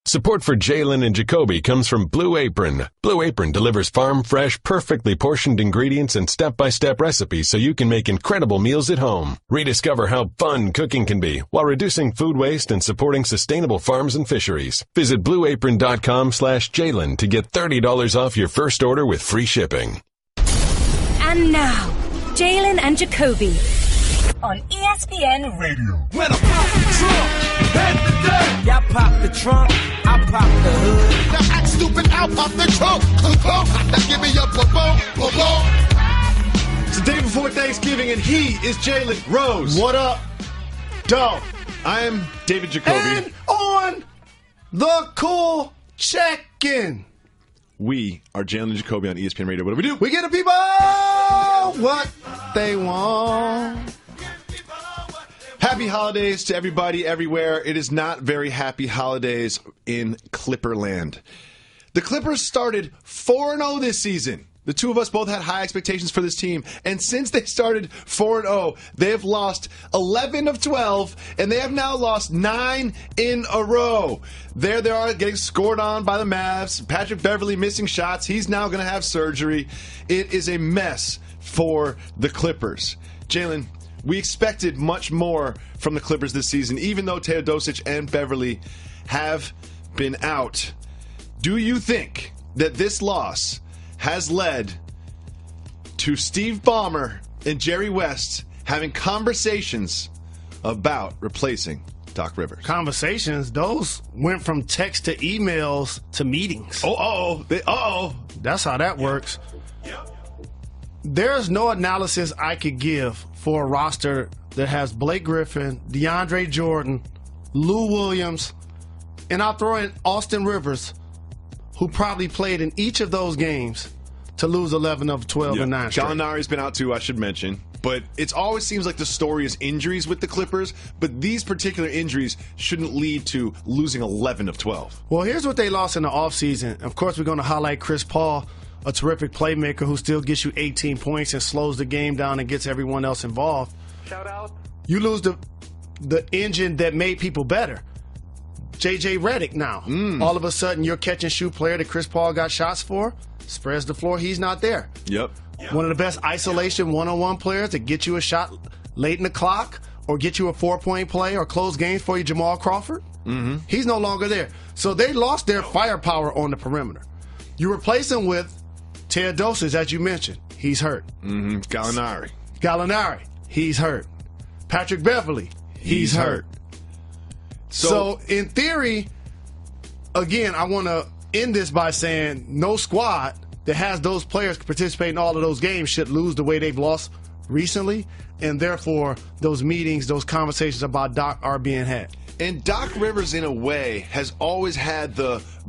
Support for Jalen and Jacoby comes from Blue Apron. Blue Apron delivers farm-fresh, perfectly portioned ingredients and step-by-step recipes so you can make incredible meals at home. Rediscover how fun cooking can be while reducing food waste and supporting sustainable farms and fisheries. Visit blueapron.com/Jalen to get $30 off your first order with free shipping. And now, Jalen and Jacoby on ESPN Radio. When I pop the trunk, head the dirt. Y'all pop the trunk, I pop the hood. Now act stupid, I'll pop the trunk. Now give me your boom. It's the day before Thanksgiving, and he is Jalen Rose. What up, dog? I am David Jacoby. And on the cool check-in, we are Jalen and Jacoby on ESPN Radio. What do? we get the people what they want. Happy holidays to everybody everywhere. It is not very happy holidays in Clipperland. The Clippers started 4-0 this season. The two of us both had high expectations for this team. And since they started 4-0, they have lost 11 of 12, and they have now lost 9 in a row. There they are getting scored on by the Mavs. Patrick Beverley missing shots. He's now going to have surgery. It is a mess for the Clippers. Jalen, we expected much more from the Clippers this season, even though Teodosic and Beverley have been out. Do you think that this loss has led to Steve Ballmer and Jerry West having conversations about replacing Doc Rivers? Conversations, those went from text to emails to meetings. That's how that works. There's no analysis I could give for a roster that has Blake Griffin, DeAndre Jordan, Lou Williams, and I'll throw in Austin Rivers, who probably played in each of those games to lose 11 of 12 and 9 straight. Gallinari's been out too, I should mention. But it always seems like the story is injuries with the Clippers, but these particular injuries shouldn't lead to losing 11 of 12. Well, here's what they lost in the offseason. Of course, we're going to highlight Chris Paul, a terrific playmaker who still gets you 18 points and slows the game down and gets everyone else involved. Shout out. You lose the engine that made people better. J.J. Redick now. All of a sudden, your catch-and-shoot player that Chris Paul got shots for spreads the floor. He's not there. Yep. One of the best isolation one-on-one players to get you a shot late in the clock or get you a 4-point play or close games for you, Jamal Crawford. He's no longer there. So they lost their firepower on the perimeter. You replace him with Teodosic, as you mentioned. He's hurt. Gallinari, he's hurt. Patrick Beverley, he's hurt. So, in theory, again, I want to end this by saying no squad that has those players participate in all of those games should lose the way they've lost recently, and therefore those meetings, those conversations about Doc are being had. And Doc Rivers, in a way, has always had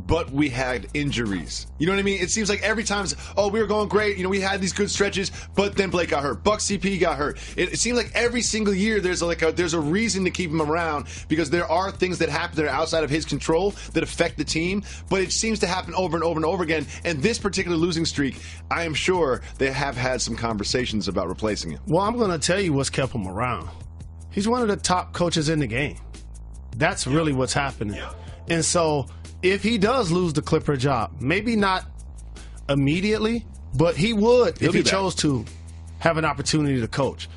but we had injuries. You know what I mean? It seems like every time, we were going great. You know, we had these good stretches, but then Blake got hurt. Buck CP got hurt. It seems like every single year there's a reason to keep him around because there are things that happen that are outside of his control that affect the team, but it seems to happen over and over and over again. And this particular losing streak, I am sure they have had some conversations about replacing him. Well, I'm going to tell you what's kept him around. He's one of the top coaches in the game. That's really what's happening. And so if he does lose the Clipper job, maybe not immediately, but he would if he chose to have an opportunity to coach.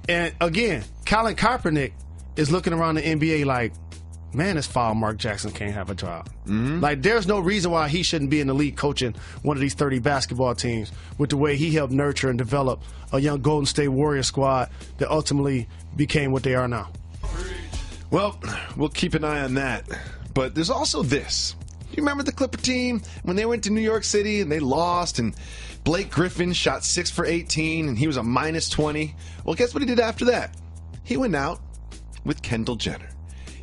And again, Colin Kaepernick is looking around the NBA like, man, it's foul Mark Jackson can't have a job. Like, there's no reason why he shouldn't be in the league coaching one of these 30 basketball teams with the way he helped nurture and develop a young Golden State Warrior squad that ultimately became what they are now. Well, we'll keep an eye on that. But there's also this. You remember the Clipper team when they went to New York City and they lost and Blake Griffin shot 6 for 18 and he was a minus 20? Well, guess what he did after that? He went out with Kendall Jenner.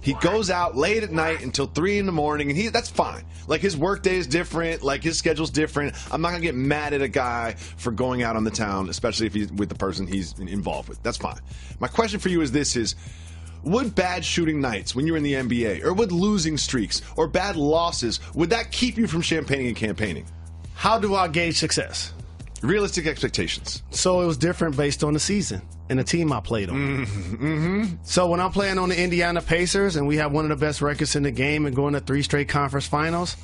He goes out late at night until 3 in the morning, and that's fine. Like, his work day is different, like, his schedule's different. I'm not going to get mad at a guy for going out on the town, especially if he's with the person he's involved with. That's fine. My question for you is would bad shooting nights when you're in the NBA, or would losing streaks, or bad losses, would that keep you from champagning and campaigning? How do I gauge success? Realistic expectations. So it was different based on the season and the team I played on. Mm-hmm. So when I'm playing on the Indiana Pacers and we have one of the best records in the game and going to 3 straight conference finals,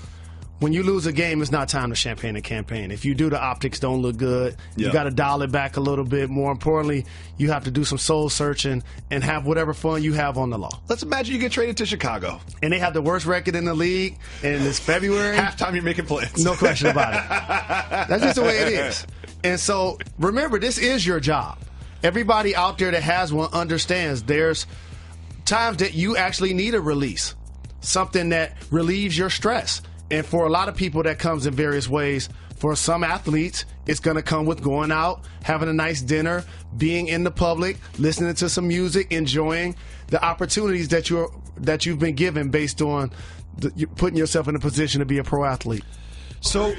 when you lose a game, it's not time to champagne and campaign. If you do, the optics don't look good. You got to dial it back a little bit. More importantly, you have to do some soul searching and have whatever fun you have on the law. Let's imagine you get traded to Chicago. And they have the worst record in the league, and it's February. Halftime, you're making plans. No question about it. That's just the way it is. And so, remember, this is your job. Everybody out there that has one understands there's times that you actually need a release, something that relieves your stress. And for a lot of people, that comes in various ways. For some athletes, it's going to come with going out, having a nice dinner, being in the public, listening to some music, enjoying the opportunities that you've been given based on putting yourself in a position to be a pro athlete. So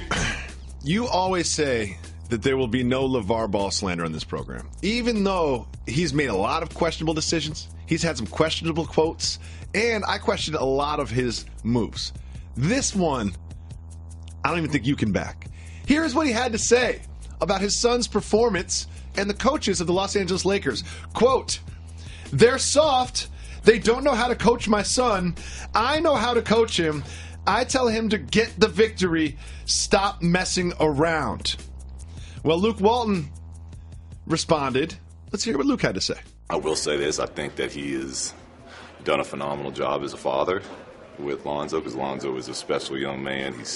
you always say that there will be no LeVar Ball slander on this program. Even though he's made a lot of questionable decisions, he's had some questionable quotes, and I questioned a lot of his moves. This one, I don't even think you can back. Here's what he had to say about his son's performance and the coaches of the Los Angeles Lakers. Quote, "They're soft. They don't know how to coach my son. I know how to coach him. I tell him to get the victory. Stop messing around." Well, Luke Walton responded. Let's hear what Luke had to say. I will say this. I think that he has done a phenomenal job as a father with Lonzo, because Lonzo is a special young man. He's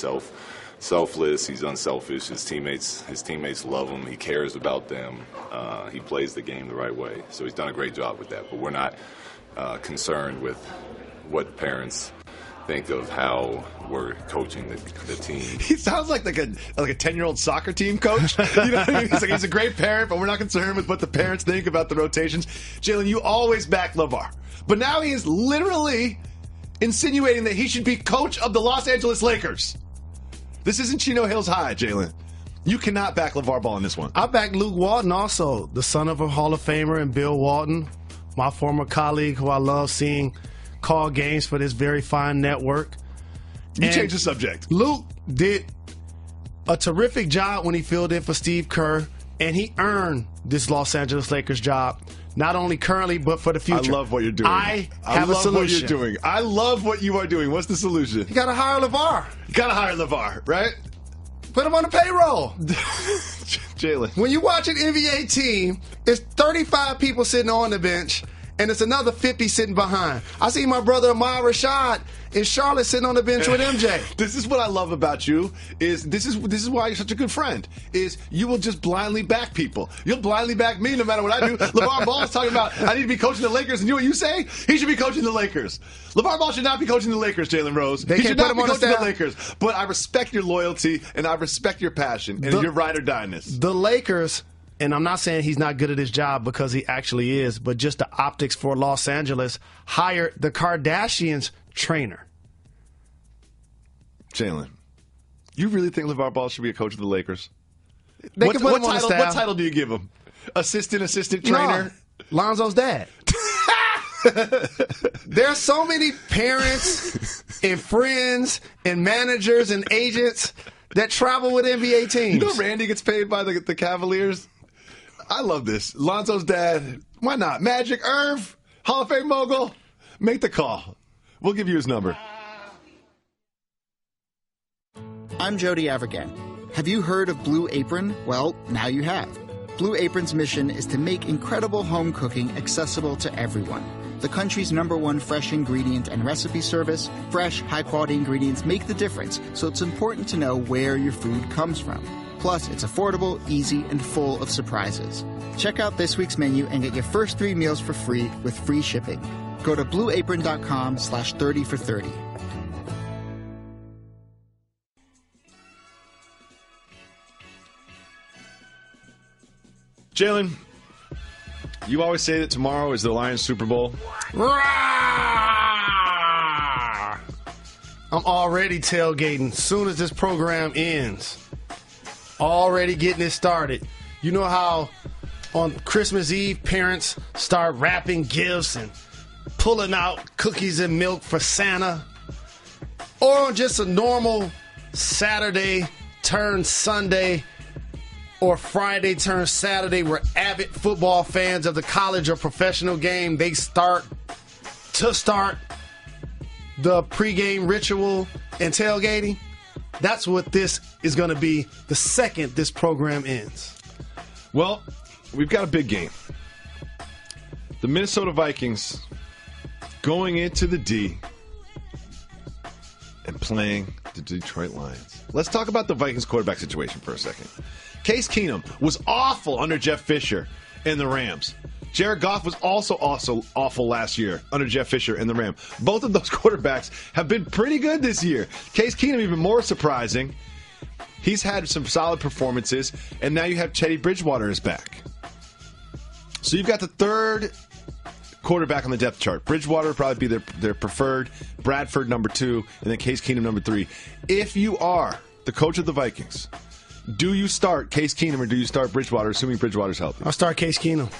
selfless. He's unselfish. His teammates love him. He cares about them. He plays the game the right way. So he's done a great job with that. But we're not concerned with what parents think of how we're coaching the team. He sounds like a 10-year-old soccer team coach. You know what I mean? He's a great parent, but we're not concerned with what the parents think about the rotations. Jalen, you always back LeVar. But now he is literally insinuating that he should be coach of the Los Angeles Lakers. This isn't Chino Hills High, Jalen. You cannot back LeVar Ball in this one. I back Luke Walton also, the son of a Hall of Famer, and Bill Walton, my former colleague who I love seeing call games for this very fine network. You changed the subject. Luke did a terrific job when he filled in for Steve Kerr, and he earned this Los Angeles Lakers job. Not only currently, but for the future. I love what you're doing. I have a solution. What you're doing. I love what you are doing. What's the solution? You got to hire LeVar. You got to hire LeVar, right? Put him on the payroll. Jalen. When you watch an NBA team, it's 35 people sitting on the bench, and it's another 50 sitting behind. I see my brother Ahmad Rashad in Charlotte sitting on the bench with MJ. This is what I love about you. This is why you're such a good friend. Is you will just blindly back people. You'll blindly back me no matter what I do. LeVar Ball is talking about I need to be coaching the Lakers, and you know what you say? He should be coaching the Lakers. LeVar Ball should not be coaching the Lakers, Jalen Rose. He should not be coaching the Lakers. But I respect your loyalty and I respect your passion and your ride or die-ness. The Lakers. And I'm not saying he's not good at his job, because he actually is, but just the optics for Los Angeles hired the Kardashians' trainer. Jalen, you really think LeVar Ball should be a coach of the Lakers? What title do you give him? Assistant trainer? No, Lonzo's dad. There's so many parents and friends and managers and agents that travel with NBA teams. You know Randy gets paid by the Cavaliers? I love this. Lonzo's dad. Why not? Magic, Irv, Hall of Fame mogul. Make the call. We'll give you his number. I'm Jody Avirgan. Have you heard of Blue Apron? Well, now you have. Blue Apron's mission is to make incredible home cooking accessible to everyone. The country's #1 fresh ingredient and recipe service, fresh, high-quality ingredients make the difference, so it's important to know where your food comes from. Plus, it's affordable, easy, and full of surprises. Check out this week's menu and get your first 3 meals for free with free shipping. Go to blueapron.com/30 for 30. Jalen, you always say that tomorrow is the Lions Super Bowl. I'm already tailgating soon as this program ends. Already getting it started. You know how on Christmas Eve parents start wrapping gifts and pulling out cookies and milk for Santa? Or on just a normal Saturday turn Sunday, or Friday turns Saturday where avid football fans of the college or professional game, they start the pregame ritual and tailgating. That's what this is going to be the second this program ends. Well, we've got a big game. The Minnesota Vikings going into the D and playing the Detroit Lions. Let's talk about the Vikings quarterback situation for a second. Case Keenum was awful under Jeff Fisher and the Rams. Jared Goff was also awful last year under Jeff Fisher and the Rams. Both of those quarterbacks have been pretty good this year. Case Keenum even more surprising. He's had some solid performances, and now you have Teddy Bridgewater is back. So you've got the third quarterback on the depth chart. Bridgewater would probably be their preferred, Bradford number 2, and then Case Keenum number 3. If you are the coach of the Vikings, do you start Case Keenum or do you start Bridgewater, assuming Bridgewater's healthy? I'll start Case Keenum.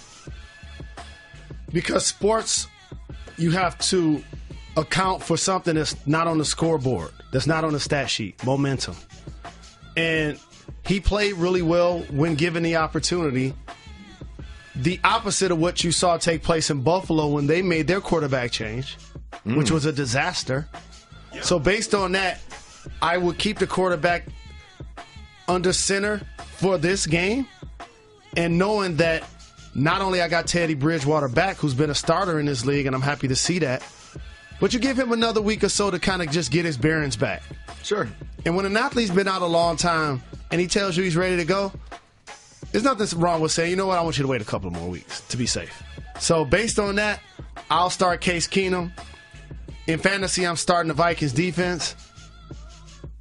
Because sports, you have to account for something that's not on the scoreboard, that's not on the stat sheet, momentum. And he played really well when given the opportunity. The opposite of what you saw take place in Buffalo when they made their quarterback change, which was a disaster. So based on that, I would keep the quarterback under center for this game, and knowing that not only I got Teddy Bridgewater back, who's been a starter in this league, and I'm happy to see that, but you give him another week or so to kind of just get his bearings back. Sure. And when an athlete's been out a long time and he tells you he's ready to go, there's nothing wrong with saying, you know what, I want you to wait a couple more weeks to be safe. So based on that, I'll start Case Keenum. In fantasy, I'm starting the Vikings defense,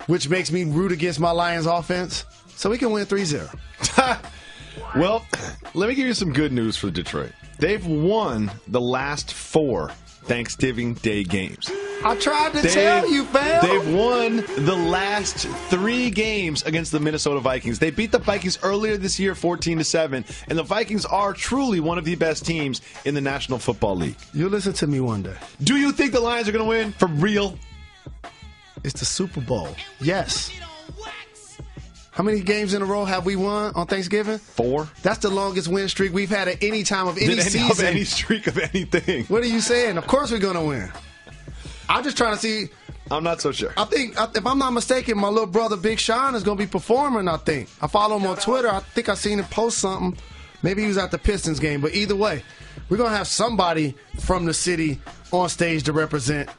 which makes me root against my Lions offense, so we can win 3-0. Well, let me give you some good news for Detroit. They've won the last 4 Thanksgiving Day games. I tried to tell you, fam. They've won the last 3 games against the Minnesota Vikings. They beat the Vikings earlier this year 14-7, and the Vikings are truly one of the best teams in the National Football League. You'll listen to me one day. Do you think the Lions are going to win for real? It's the Super Bowl. Yes. How many games in a row have we won on Thanksgiving? 4. That's the longest win streak we've had at any time of any season. Of any streak of anything. What are you saying? Of course we're going to win. I'm just trying to see. I'm not so sure. I think, if I'm not mistaken, my little brother Big Sean is going to be performing, I think. I follow him on Twitter. I think I seen him post something. Maybe he was at the Pistons game. But either way, we're going to have somebody from the city on stage to represent.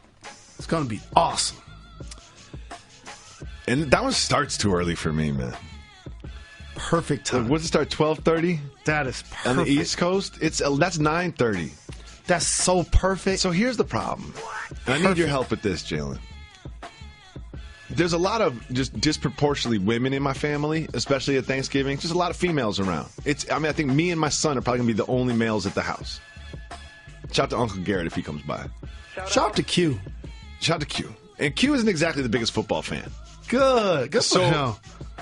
It's going to be awesome. And that one starts too early for me, man. Perfect time. What's it start, 12:30? That is perfect. On the East Coast? That's 9:30. That's so perfect. So here's the problem. And I need your help with this, Jalen. There's a lot of just disproportionately women in my family, especially at Thanksgiving. Just a lot of females around. I think me and my son are probably going to be the only males at the house. Shout out to Uncle Garrett if he comes by. Shout out to Q. Shout out to Q. And Q isn't exactly the biggest football fan. Good. Good for him.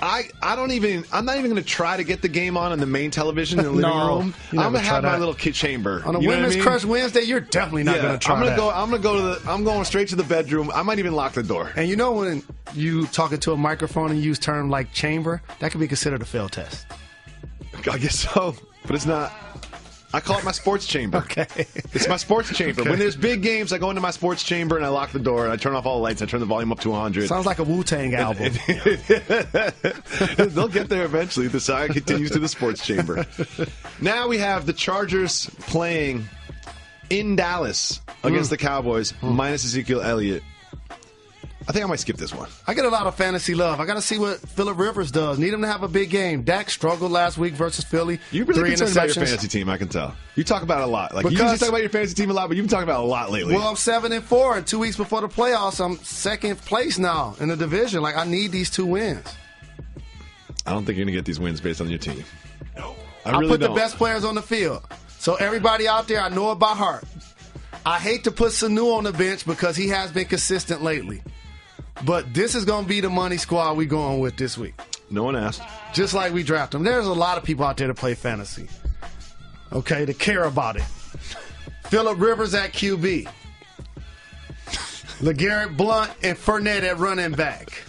I'm not even going to try to get the game on the main television in the living room. I'm going to have my little kid chamber. On a Women's Crush Wednesday, you're definitely not going to try that. I'm going straight to the bedroom. I might even lock the door. And you know when you talking to a microphone and use term like chamber, that could be considered a failed test. I guess so, but it's not. I call it my sports chamber. Okay. It's my sports chamber. Okay. When there's big games, I go into my sports chamber and I lock the door and I turn off all the lights. I turn the volume up to 100. Sounds like a Wu-Tang album. They'll get there eventually. The saga continues to the sports chamber. Now we have the Chargers playing in Dallas against the Cowboys, minus Ezekiel Elliott. I think I might skip this one. I get a lot of fantasy love. I got to see what Phillip Rivers does. Need him to have a big game. Dak struggled last week versus Philly. You're really concerned about your fantasy team, I can tell. You talk about it a lot. You usually talk about your fantasy team a lot, but you've been talking about it a lot lately. Well, I'm 7-4, and 2 weeks before the playoffs, I'm second place now in the division. I need these 2 wins. I don't think you're going to get these wins based on your team. No. I put the best players on the field. So everybody out there, I know it by heart. I hate to put Sanu on the bench because he has been consistent lately. But this is going to be the money squad we going with this week. No one asked. Just like we draft them. There's a lot of people out there to play fantasy. Okay, to care about it. Phillip Rivers at QB. LeGarrette Blount and Fournette at running back.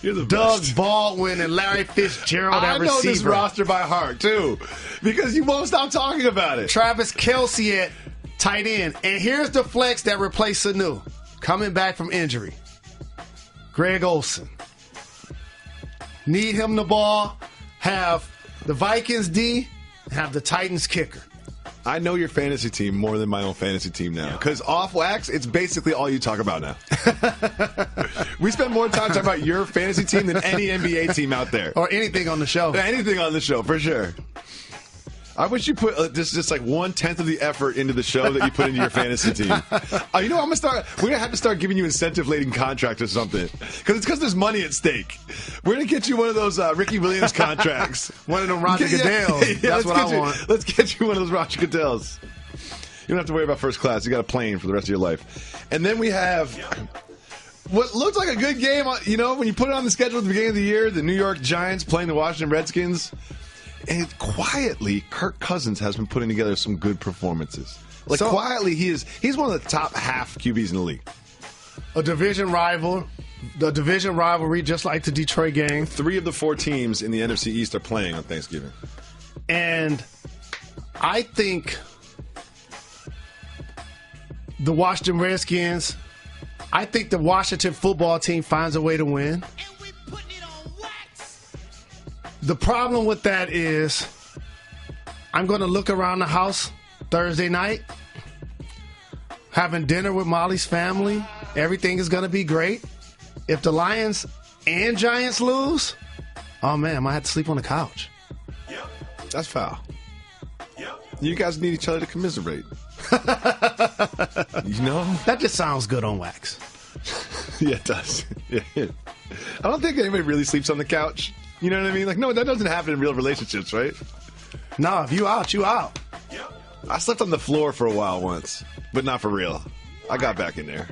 You're the Doug best. Baldwin and Larry Fitzgerald at receiver. I know this roster by heart, too, because you won't stop talking about it. Travis Kelce at tight end. And here's the flex that replaced Sanu, coming back from injury. Greg Olsen. Need him the ball. Have the Vikings D, have the Titans kicker. I know your fantasy team more than my own fantasy team now. Because off wax, it's basically all you talk about now. We spend more time talking about your fantasy team than any NBA team out there. Or anything on the show. Anything on the show, for sure. I wish you put just like 1/10 of the effort into the show that you put into your fantasy team. You know, we're gonna have to start giving you incentive-laden contracts or something, because there's money at stake. We're gonna get you one of those Ricky Williams contracts, one of them Roger Goodells. That's what I want. Let's get you one of those Roger Goodells. You don't have to worry about first class. You got a plane for the rest of your life. And then we have what looks like a good game. You know, when you put it on the schedule at the beginning of the year, the New York Giants playing the Washington Redskins. And quietly, Kirk Cousins has been putting together some good performances. Quietly, he's one of the top half QBs in the league. A division rival, the division rivalry, just like the Detroit game. 3 of the 4 teams in the NFC East are playing on Thanksgiving. And I think the Washington Redskins, I think the Washington football team finds a way to win. The problem with that is I'm going to look around the house Thursday night, having dinner with Molly's family. Everything is going to be great. If the Lions and Giants lose, oh, man, I might have to sleep on the couch. That's foul. You guys need each other to commiserate. You know? That just sounds good on wax. Yeah, it does. Yeah. I don't think anybody really sleeps on the couch. You know what I mean? Like, no, that doesn't happen in real relationships, right? No, if you out, you out. I slept on the floor for a while once, but not for real. I got back in there.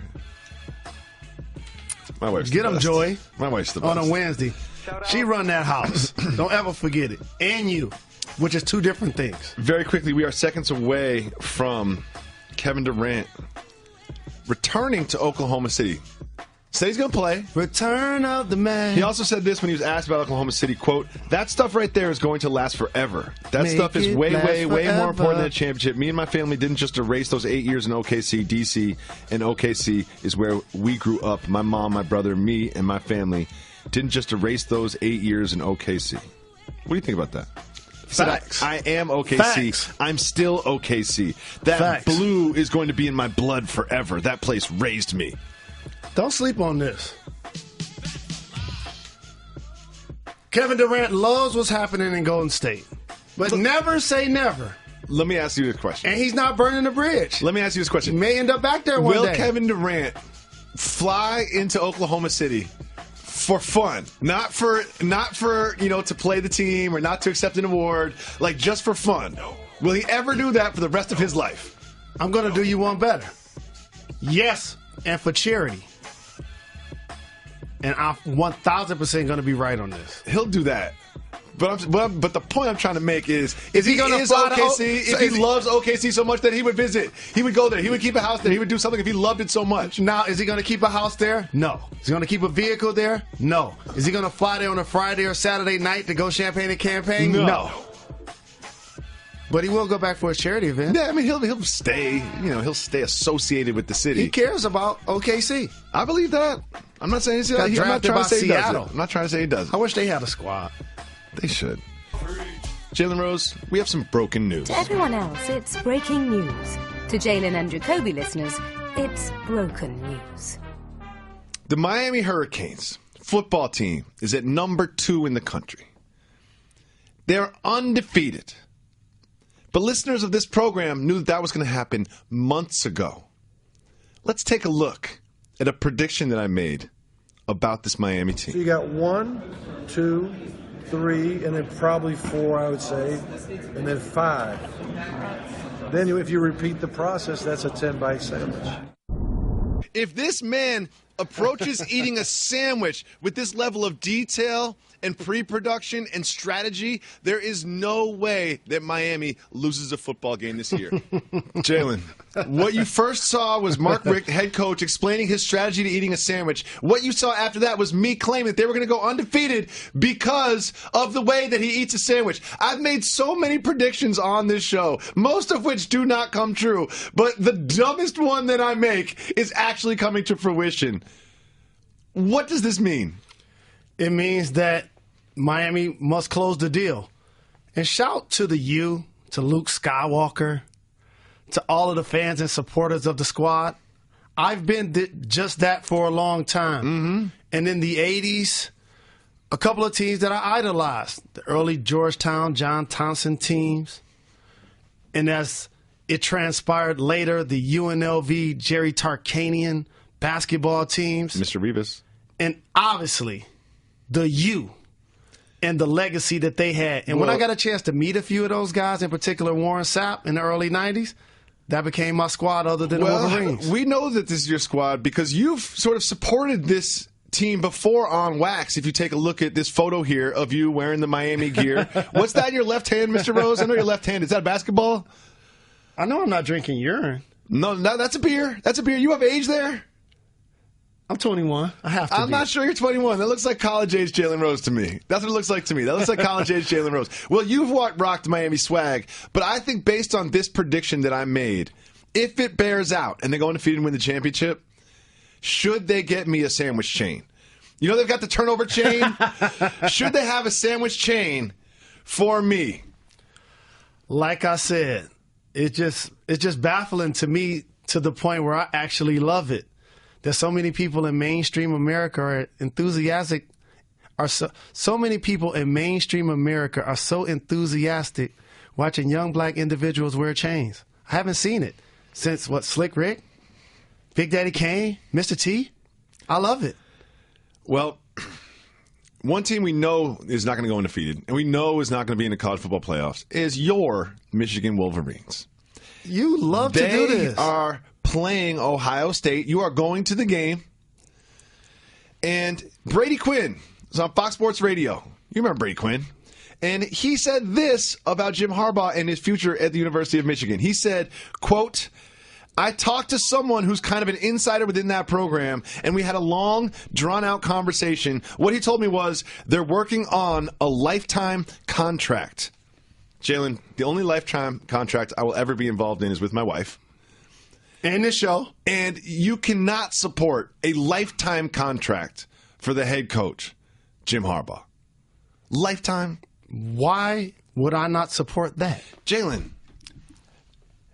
My wife's the best. Get him, Joy. My wife's the best. On a Wednesday. She run that house. Don't ever forget it. And you, which is 2 different things. Very quickly, we are seconds away from Kevin Durant returning to Oklahoma City. Said he's going to play. Return of the man. He also said this when he was asked about Oklahoma City, quote, that stuff right there is going to last forever. That stuff is way more important than a championship. Me and my family didn't just erase those 8 years in OKC, DC, and OKC is where we grew up. My mom, my brother, me, and my family didn't just erase those 8 years in OKC. What do you think about that? Facts. I am OKC. Facts. I'm still OKC. That Facts. blue is going to be in my blood forever. That place raised me. Don't sleep on this. Kevin Durant loves what's happening in Golden State. But never say never. Let me ask you this question. And he's not burning the bridge. Let me ask you this question. He may end up back there one day. Will Kevin Durant fly into Oklahoma City for fun? Not for to play the team or not to accept an award, like just for fun. Will he ever do that for the rest of his life? I'm going to do you one better. Yes, and for charity. And I'm 1,000% going to be right on this. He'll do that. But the point I'm trying to make is he going to fly OKC? If he loves OKC so much that he would visit, he would go there, he would keep a house there, he would do something if he loved it so much. Now, is he going to keep a house there? No. Is he going to keep a vehicle there? No. Is he going to fly there on a Friday or Saturday night to go champagne and campaign? No. But he will go back for his charity event. Yeah, I mean he'll stay. He'll stay associated with the city. He cares about OKC. I believe that. I'm not saying Got drafted by Seattle. I'm not trying to say he doesn't. I wish they had a squad. They should. Jalen Rose, we have some broken news. To everyone else, it's breaking news. To Jalen and Jacoby listeners, it's broken news. The Miami Hurricanes football team is at number 2 in the country. They're undefeated. But listeners of this program knew that was going to happen months ago. Let's take a look at a prediction that I made about this Miami team. So you got 1, 2, 3, and then probably 4, I would say, and then 5. Then if you repeat the process, that's a 10-bite sandwich. If this man approaches eating a sandwich with this level of detail and pre-production and strategy, there is no way that Miami loses a football game this year. Jalen, what you first saw was Mark Richt, head coach, explaining his strategy to eating a sandwich. What you saw after that was me claiming that they were going to go undefeated because of the way that he eats a sandwich. I've made so many predictions on this show, most of which do not come true, but the dumbest one that I make is actually coming to fruition. What does this mean? It means that Miami must close the deal. And shout to the U, to Luke Skywalker, to all of the fans and supporters of the squad. I've been just that for a long time. Mm-hmm. And in the 80s, a couple of teams that I idolized, the early Georgetown, John Thompson teams. And as it transpired later, the UNLV, Jerry Tarkanian basketball teams. Mr. Rivas. And obviously, the U and the legacy that they had. And when I got a chance to meet a few of those guys, in particular Warren Sapp in the early 90s, that became my squad other than the Wolverines. We know that this is your squad because you've sort of supported this team before on wax. If you take a look at this photo here of you wearing the Miami gear. What's that in your left hand, Mr. Rose? I know your left hand. Is that a basketball? I know I'm not drinking urine. No, that's a beer. That's a beer. You have age there? I'm 21. I have to I'm not sure you're 21. That looks like college-age Jalen Rose to me. That's what it looks like to me. That looks like college-age Jalen Rose. Well, you've rocked Miami swag, but I think based on this prediction that I made, if it bears out and they go undefeated and win the championship, should they get me a sandwich chain? You know they've got the turnover chain? Should they have a sandwich chain for me? Like I said, it's just baffling to me to the point where I actually love it. There's so many people in mainstream America are enthusiastic. So many people in mainstream America are so enthusiastic watching young black individuals wear chains. I haven't seen it since, Slick Rick, Big Daddy Kane, Mr. T. I love it. Well, one team we know is not going to go undefeated, and we know is not going to be in the college football playoffs, is your Michigan Wolverines. You love to do this. They are playing Ohio State. You are going to the game. And Brady Quinn was on Fox Sports Radio. You remember Brady Quinn. And he said this about Jim Harbaugh and his future at the University of Michigan. He said, quote, I talked to someone who's kind of an insider within that program, and we had a long, drawn-out conversation. What he told me was they're working on a lifetime contract. Jalen, the only lifetime contract I will ever be involved in is with my wife. And this show. And you cannot support a lifetime contract for the head coach, Jim Harbaugh. Lifetime. Why would I not support that? Jalen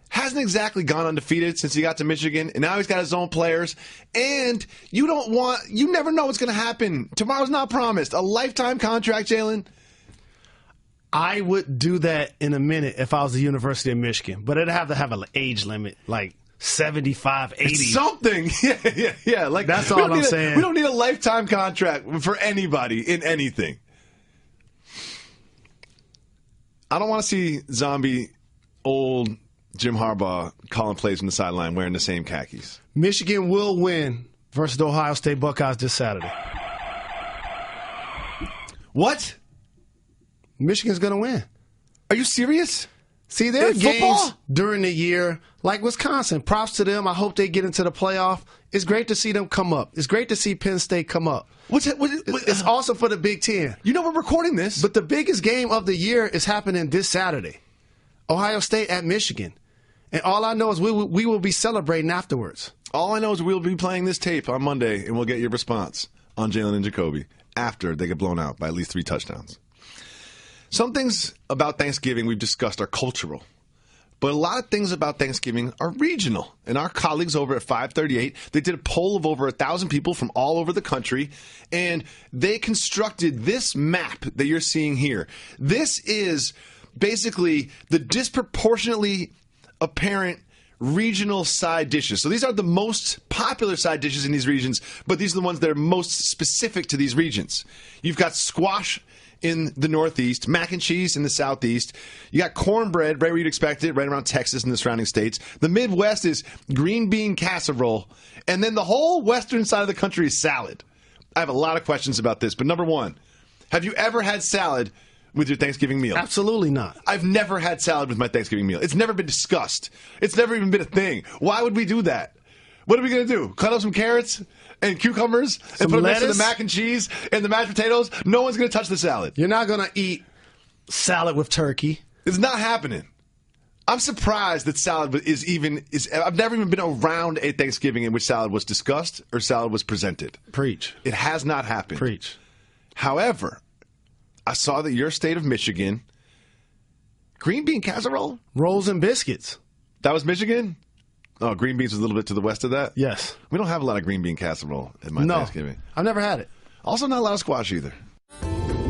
hasn't exactly gone undefeated since he got to Michigan, and now he's got his own players. And you never know what's going to happen. Tomorrow's not promised. A lifetime contract, Jalen. I would do that in a minute if I was the University of Michigan, but it'd have to have an age limit, like 75, 80. It's something. Yeah. Like, that's all I'm saying. We don't need a lifetime contract for anybody in anything. I don't want to see zombie old Jim Harbaugh calling plays from the sideline wearing the same khakis. Michigan will win versus the Ohio State Buckeyes this Saturday. What? Michigan's going to win. Are you serious? See, there are games football? during the year, like Wisconsin. Props to them. I hope they get into the playoff. It's great to see them come up. It's great to see Penn State come up. It's awesome for the Big Ten. You know we're recording this. But the biggest game of the year is happening this Saturday. Ohio State at Michigan. And all I know is we will be celebrating afterwards. All I know is we'll be playing this tape on Monday, and we'll get your response on Jalen and Jacoby after they get blown out by at least 3 touchdowns. Some things about Thanksgiving we've discussed are cultural, but a lot of things about Thanksgiving are regional. And our colleagues over at 538, they did a poll of over 1,000 people from all over the country, and they constructed this map that you're seeing here. This is basically the disproportionately apparent regional side dishes. So these are the most popular side dishes in these regions, but these are the ones that are most specific to these regions. You've got squash in the Northeast, mac and cheese in the Southeast. You got cornbread right where you'd expect it, right around Texas and the surrounding states. The Midwest is green bean casserole. And then the whole western side of the country is salad. I have a lot of questions about this, but number one, have you ever had salad with your Thanksgiving meal? Absolutely not. I've never had salad with my Thanksgiving meal. It's never been discussed. It's never even been a thing. Why would we do that? What are we going to do? Cut up some carrots and cucumbers and put them next to the mac and cheese and the mashed potatoes? No one's going to touch the salad. You're not going to eat salad with turkey. It's not happening. I'm surprised that salad is I've never even been around a Thanksgiving in which salad was discussed or salad was presented. Preach. It has not happened. Preach. However, I saw that your state of Michigan, green bean casserole? Rolls and biscuits. That was Michigan? Oh, green beans was a little bit to the west of that? Yes. We don't have a lot of green bean casserole at my Thanksgiving. I've never had it. Also not a lot of squash either.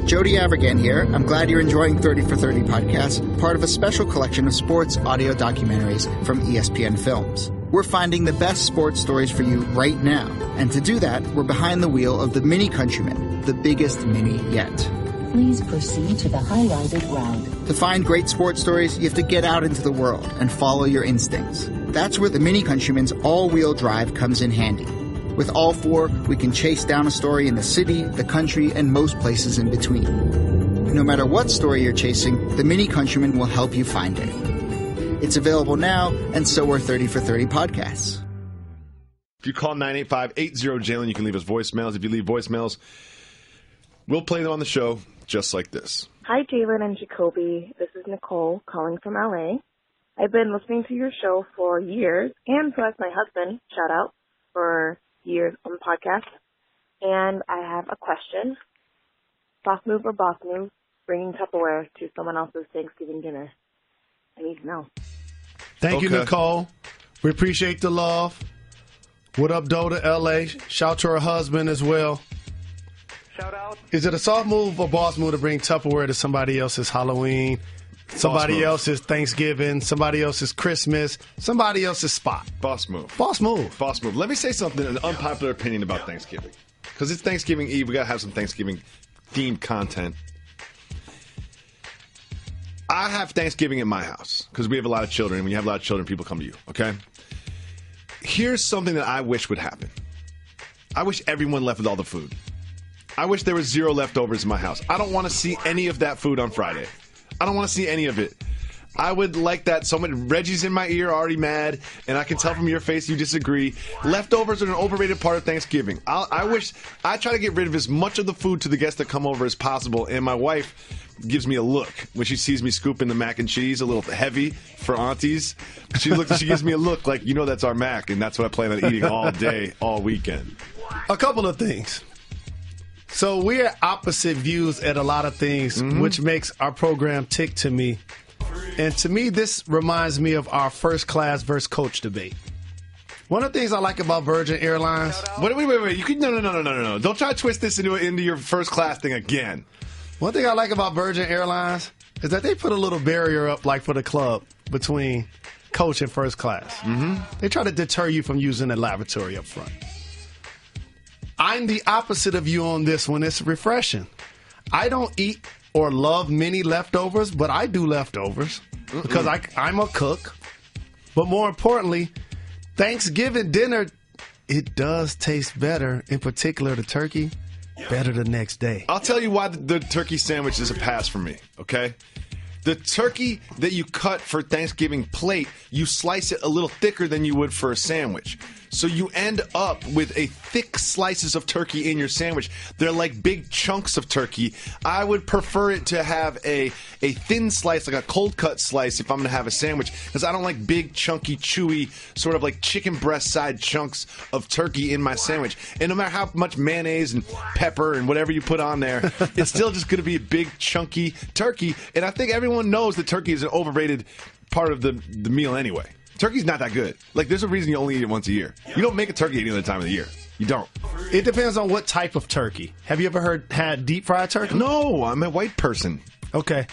Jody Avergan here. I'm glad you're enjoying 30 for 30 podcast, part of a special collection of sports audio documentaries from ESPN Films. We're finding the best sports stories for you right now. And to do that, we're behind the wheel of the Mini Countryman, the biggest mini yet. Please proceed to the highlighted route. To find great sports stories, you have to get out into the world and follow your instincts. That's where the Mini Countryman's all-wheel drive comes in handy. With all four, we can chase down a story in the city, the country, and most places in between. No matter what story you're chasing, the Mini Countryman will help you find it. It's available now, and so are 30 for 30 podcasts. If you call 985-80-JALEN, you can leave us voicemails. If you leave voicemails, we'll play them on the show just like this. Hi, Jalen and Jacoby. This is Nicole calling from LA. I've been listening to your show for years, and so has my husband, shout out, for years on the podcast. And I have a question. Boss move or boss move, bringing Tupperware to someone else's Thanksgiving dinner? I need to know. Thank you, Nicole. We appreciate the love. What up, Doe to LA? Shout to her husband as well. Shout out. Is it a soft move or boss move to bring Tupperware to somebody else's Halloween, somebody else's Thanksgiving, somebody else's Christmas, somebody else's spot? Boss move. Boss move. Boss move. Let me say something, an unpopular opinion about Thanksgiving. Because it's Thanksgiving Eve. We got to have some Thanksgiving-themed content. I have Thanksgiving in my house because we have a lot of children. And when you have a lot of children, people come to you, okay? Here's something that I wish would happen. I wish everyone left with all the food. I wish there was zero leftovers in my house. I don't want to see any of that food on Friday. I don't want to see any of it. I would like that. Reggie's in my ear, already mad, and I can tell from your face you disagree. Leftovers are an overrated part of Thanksgiving. I try to get rid of as much of the food to the guests that come over as possible, and my wife gives me a look when she sees me scooping the mac and cheese, a little heavy for aunties. She gives me a look like, you know, that's our mac, and that's what I plan on eating all day, all weekend. A couple of things. So we're opposite views at a lot of things, which makes our program tick to me. And to me, this reminds me of our first class versus coach debate. One of the things I like about Virgin Airlines. Wait. No. Don't try to twist this into your first class thing again. One thing I like about Virgin Airlines is that they put a little barrier up, like for the club, between coach and first class. They try to deter you from using the lavatory up front. I'm the opposite of you on this one. It's refreshing. I don't eat or love many leftovers, but I do leftovers because I'm a cook. But more importantly, Thanksgiving dinner, it does taste better, in particular the turkey, better the next day. I'll tell you why the turkey sandwich is a pass for me, okay? The turkey that you cut for Thanksgiving plate, you slice it a little thicker than you would for a sandwich. So you end up with a thick slices of turkey in your sandwich. They're like big chunks of turkey. I would prefer it to have a thin slice, like a cold cut slice, if I'm going to have a sandwich, because I don't like big, chunky, chewy, sort of like chicken breast side chunks of turkey in my sandwich. And no matter how much mayonnaise and pepper and whatever you put on there, it's still just going to be a big, chunky turkey. And I think everyone knows that turkey is an overrated part of the meal anyway. Turkey's not that good. Like, there's a reason you only eat it once a year. You don't make a turkey any other time of the year. You don't. It depends on what type of turkey. Have you ever had deep fried turkey? No, I'm a white person. Okay.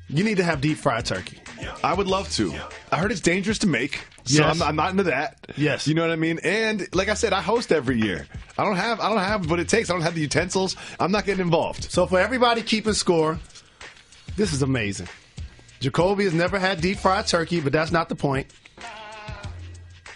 You need to have deep fried turkey. I would love to. I heard it's dangerous to make. So Yes. I'm not into that. Yes. You know what I mean? And like I said, I host every year. I don't have what it takes. I don't have the utensils. I'm not getting involved. So for everybody keeping score, this is amazing. Jacoby has never had deep fried turkey, but that's not the point.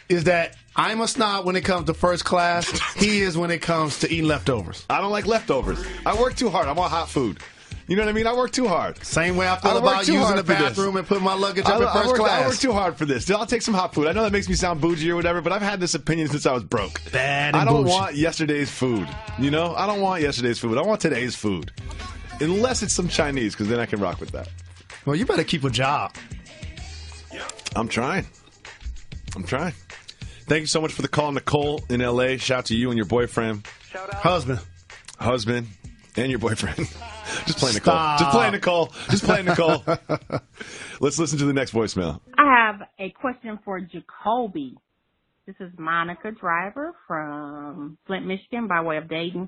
Is that I'm a snob when it comes to first class. He is when it comes to eating leftovers. I don't like leftovers. I work too hard. I want hot food. You know what I mean? I work too hard. Same way I feel about using the bathroom and putting my luggage up in first class. I work too hard for this. I'll take some hot food. I know that makes me sound bougie or whatever, but I've had this opinion since I was broke. Bad and I don't bougie. want yesterday's food. You know? I don't want yesterday's food. I want today's food. Unless it's some Chinese, because then I can rock with that. Well, you better keep a job. I'm trying. Thank you so much for the call, Nicole in L.A. Shout out to you and your boyfriend. Husband, and your boyfriend. Just play Nicole. Stop. Just play Nicole. Let's listen to the next voicemail. I have a question for Jacoby. This is Monica Driver from Flint, Michigan, by way of Dayton.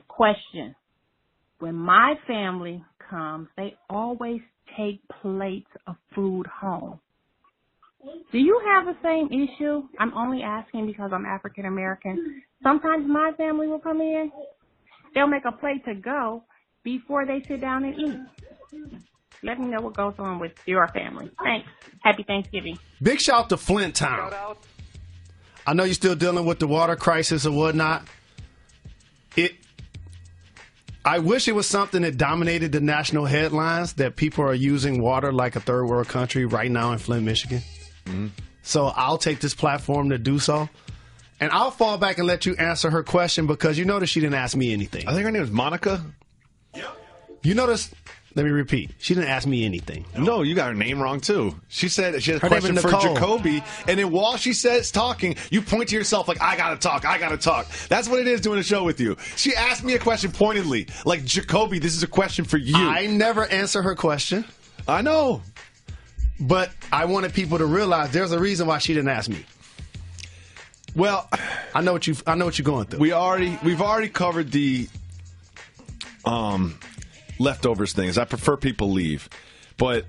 Question. When my family comes, they always take plates of food home. Do you have the same issue? I'm only asking because I'm African American. Sometimes my family will come in. They'll make a plate to go before they sit down and eat. Let me know what goes on with your family. Thanks. Happy Thanksgiving. Big shout out to Flint Town. I know you're still dealing with the water crisis or whatnot. I wish it was something that dominated the national headlines, that people are using water like a third world country right now in Flint, Michigan. Mm-hmm. So I'll take this platform to do so. And I'll fall back and let you answer her question because you notice she didn't ask me anything. I think her name is Monica. You notice, let me repeat, she didn't ask me anything. No, you got her name wrong, too. She said she had a Her name question is for Nicole. Jacoby, and then while she says talking, you point to yourself like, I gotta talk. That's what it is doing a show with you. She asked me a question pointedly, like, Jacoby, this is a question for you. I never answer her question. I know. But I wanted people to realize there's a reason why she didn't ask me. Well, I know what you're going through. We've already covered the leftovers things. I prefer people leave, but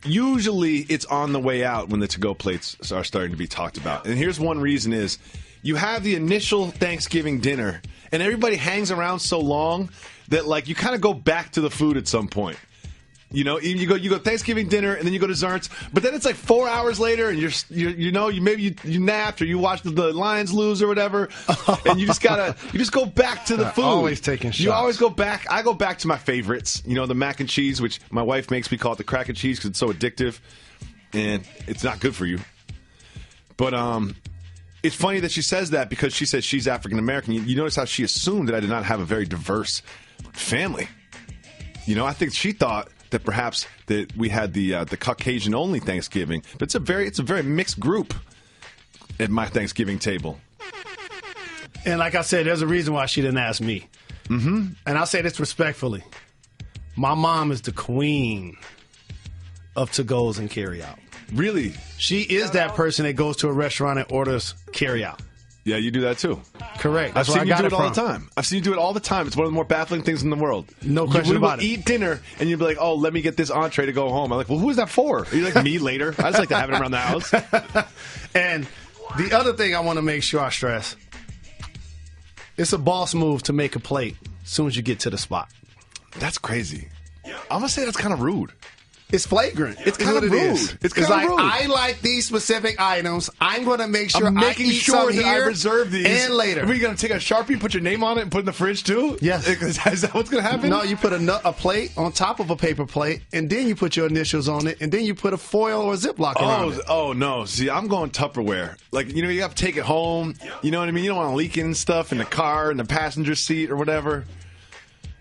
usually it's on the way out when the to-go plates are starting to be talked about. And here's one reason is you have the initial Thanksgiving dinner, and everybody hangs around so long that like you kind of go back to the food at some point. You know, you go Thanksgiving dinner, and then you go to desserts, but then it's like 4 hours later, and you napped or you watched the Lions lose or whatever, and you just go back to the food. Always taking shots. You always go back. I go back to my favorites. You know, the mac and cheese, which my wife makes me call it the crack and cheese because it's so addictive, and it's not good for you. But it's funny that she says that because she says she's African American. You notice how she assumed that I did not have a very diverse family. You know, I think she thought that perhaps that we had the Caucasian only Thanksgiving, but it's a very mixed group at my Thanksgiving table. And like I said, there's a reason why she didn't ask me. Mm-hmm. And I'll say this respectfully: my mom is the queen of to-goes and carry-out. Really, she is that person that goes to a restaurant and orders carry-out. Yeah, you do that too. Correct. I've That's where seen you I got do it it all from. the time. I've seen you do it all the time. It's one of the more baffling things in the world. No question about it. You will eat dinner, and you'll be like, oh, let me get this entree to go home. I'm like, well, who is that for? Are you like, me later? I just like to have it around the house. And the other thing I want to make sure I stress, it's a boss move to make a plate as soon as you get to the spot. That's crazy. I'm going to say that's kind of rude. It's flagrant. It's kind of rude. It's kind of rude. I like these specific items. I'm going to make sure I'm making I eat sure some that here I reserve these. and later. Are you going to take a Sharpie, put your name on it, and put it in the fridge too? Yes. Is that what's going to happen? No, you put a plate on top of a paper plate, and then you put your initials on it, and then you put a foil or a Ziploc around it. Oh, no. See, I'm going Tupperware. Like, you have to take it home. You know what I mean? You don't want to leak in stuff in the car, in the passenger seat, or whatever.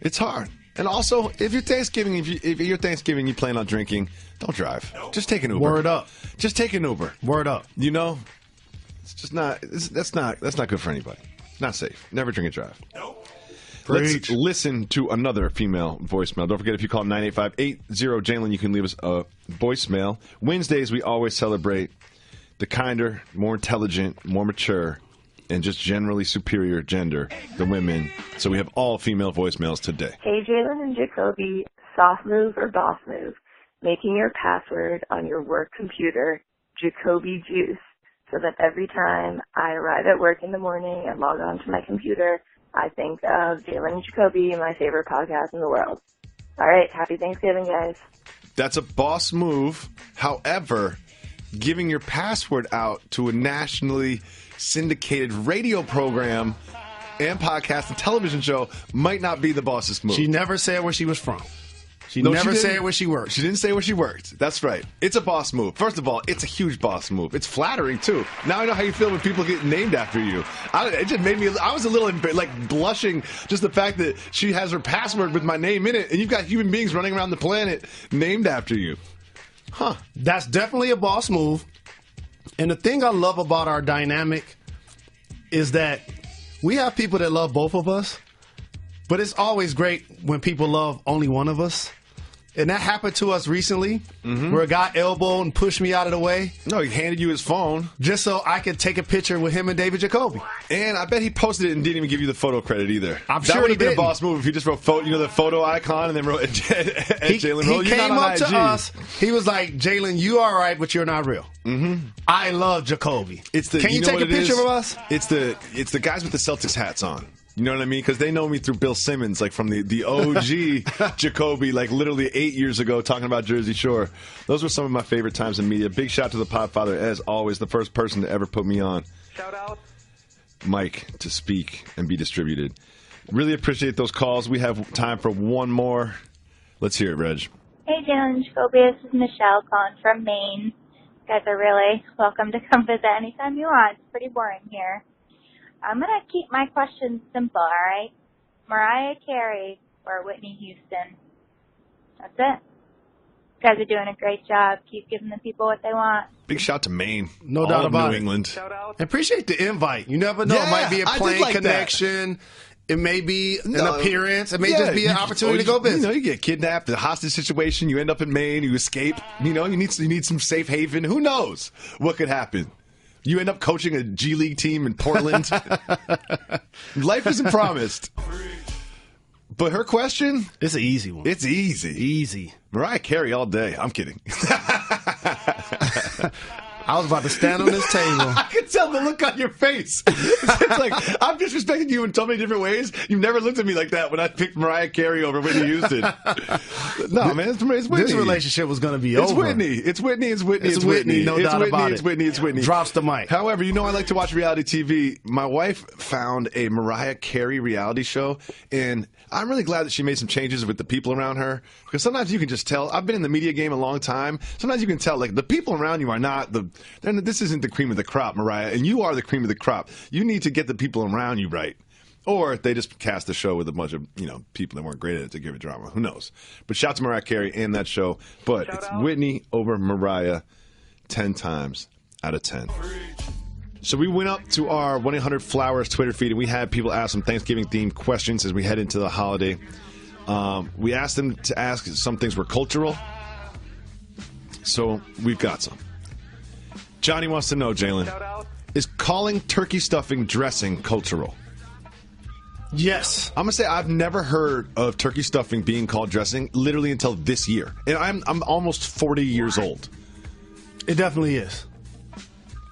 It's hard. And also, if you're Thanksgiving, if you're Thanksgiving, you plan on drinking, don't drive. Just take an Uber. Word up. Just take an Uber. Word up. You know, it's just not. That's not good for anybody. Not safe. Never drink and drive. Let's listen to another female voicemail. Don't forget, if you call 985-80-JALEN, you can leave us a voicemail. Wednesdays, we always celebrate the kinder, more intelligent, more mature, and just generally superior gender, the women. So we have all female voicemails today. Hey, Jalen and Jacoby, soft move or boss move? Making your password on your work computer Jacoby Juice so that every time I arrive at work in the morning and log on to my computer, I think of Jalen Jacoby, my favorite podcast in the world. All right, happy Thanksgiving, guys. That's a boss move. However, giving your password out to a nationally syndicated radio program and podcast and television show might not be the boss's move. She never said where she was from. She No, never she said didn't. where she worked. She didn't say where she worked. That's right. It's a boss move. First of all, it's a huge boss move. It's flattering, too. Now I know how you feel when people get named after you. It just made me, I was a little, blushing, just the fact that she has her password with my name in it, and you've got human beings running around the planet named after you. Huh. That's definitely a boss move. And the thing I love about our dynamic is that we have people that love both of us, but it's always great when people love only one of us. And that happened to us recently, where a guy elbowed and pushed me out of the way. No, he handed you his phone. Just so I could take a picture with him and David Jacoby. And I bet he posted it and didn't even give you the photo credit either. I'm that sure would he have been didn't. a boss move if he just wrote the photo icon and then wrote Jalen. He came up to us. He was like, Jalen, you all right, but you're not real. I love Jacoby. Can you take a picture of us? It's the guys with the Celtics hats on. You know what I mean? Because they know me through Bill Simmons, like from the OG Jacoby, like literally 8 years ago, talking about Jersey Shore. Those were some of my favorite times in media. Big shout to the Podfather, as always, the first person to ever put me on. Shout out. Mike to speak and be distributed. Really appreciate those calls. We have time for one more. Let's hear it, Reg. Hey, Jalen Jacoby. This is Michelle calling from Maine. You guys are really welcome to come visit anytime you want. It's pretty boring here. I'm going to keep my questions simple, all right? Mariah Carey or Whitney Houston? That's it. You guys are doing a great job. Keep giving the people what they want. Big shout to Maine. No All doubt of about New it. England. I appreciate the invite. You never know. Yeah, it might be a I did plane like connection. It may be an appearance. It may just be an opportunity to go visit. You get kidnapped, a hostage situation. You end up in Maine. You escape. You need some safe haven. Who knows what could happen? You end up coaching a G League team in Portland. Life isn't promised. But her question? It's an easy one. It's easy. Easy. Mariah Carey all day. I'm kidding. I was about to stand on this table. I could tell the look on your face. It's like, I've disrespected you in so many different ways. You've never looked at me like that when I picked Mariah Carey over Whitney Houston. No, man, it's Whitney. This relationship was going to be over. It's Whitney. No doubt about it. It's Whitney. Drops the mic. However, I like to watch reality TV. My wife found a Mariah Carey reality show, and I'm really glad that she made some changes with the people around her, because sometimes you can just tell. I've been in the media game a long time. Sometimes you can tell, like, the people around you are not this isn't the cream of the crop, Mariah, and you are the cream of the crop. You need to get the people around you right. Or they just cast a show with a bunch of, people that weren't great at it to give it drama. Who knows? But shout to Mariah Carey and that show. But it's Whitney over Mariah 10 times out of 10. So we went up to our 1-800-Flowers Twitter feed, and we had people ask some Thanksgiving-themed questions as we head into the holiday. We asked them to ask some things were cultural. So we've got some. Johnny wants to know, Jalen, is calling turkey stuffing dressing cultural? Yes. I'm going to say I've never heard of turkey stuffing being called dressing literally until this year. And I'm almost 40 years old. It definitely is.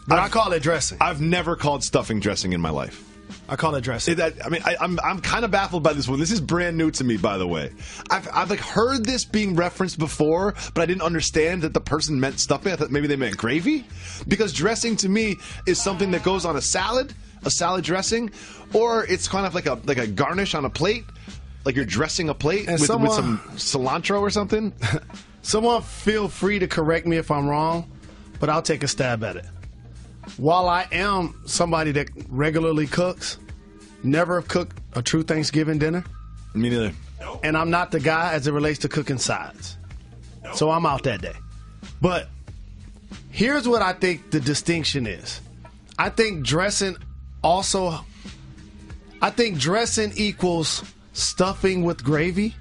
But I call it dressing. I've never called stuffing dressing in my life. I call it dressing. I'm kind of baffled by this one. This is brand new to me, by the way. I've heard this being referenced before, but I didn't understand that the person meant stuffing. I thought maybe they meant gravy, because dressing to me is something that goes on a salad dressing, or it's kind of like a garnish on a plate, like you're dressing a plate with some cilantro or something. Someone feel free to correct me if I'm wrong, but I'll take a stab at it. While I am somebody that regularly cooks, never have cooked a true Thanksgiving dinner. Me neither. And I'm not the guy as it relates to cooking sides. So I'm out that day. But here's what I think the distinction is. I think dressing equals stuffing with gravy.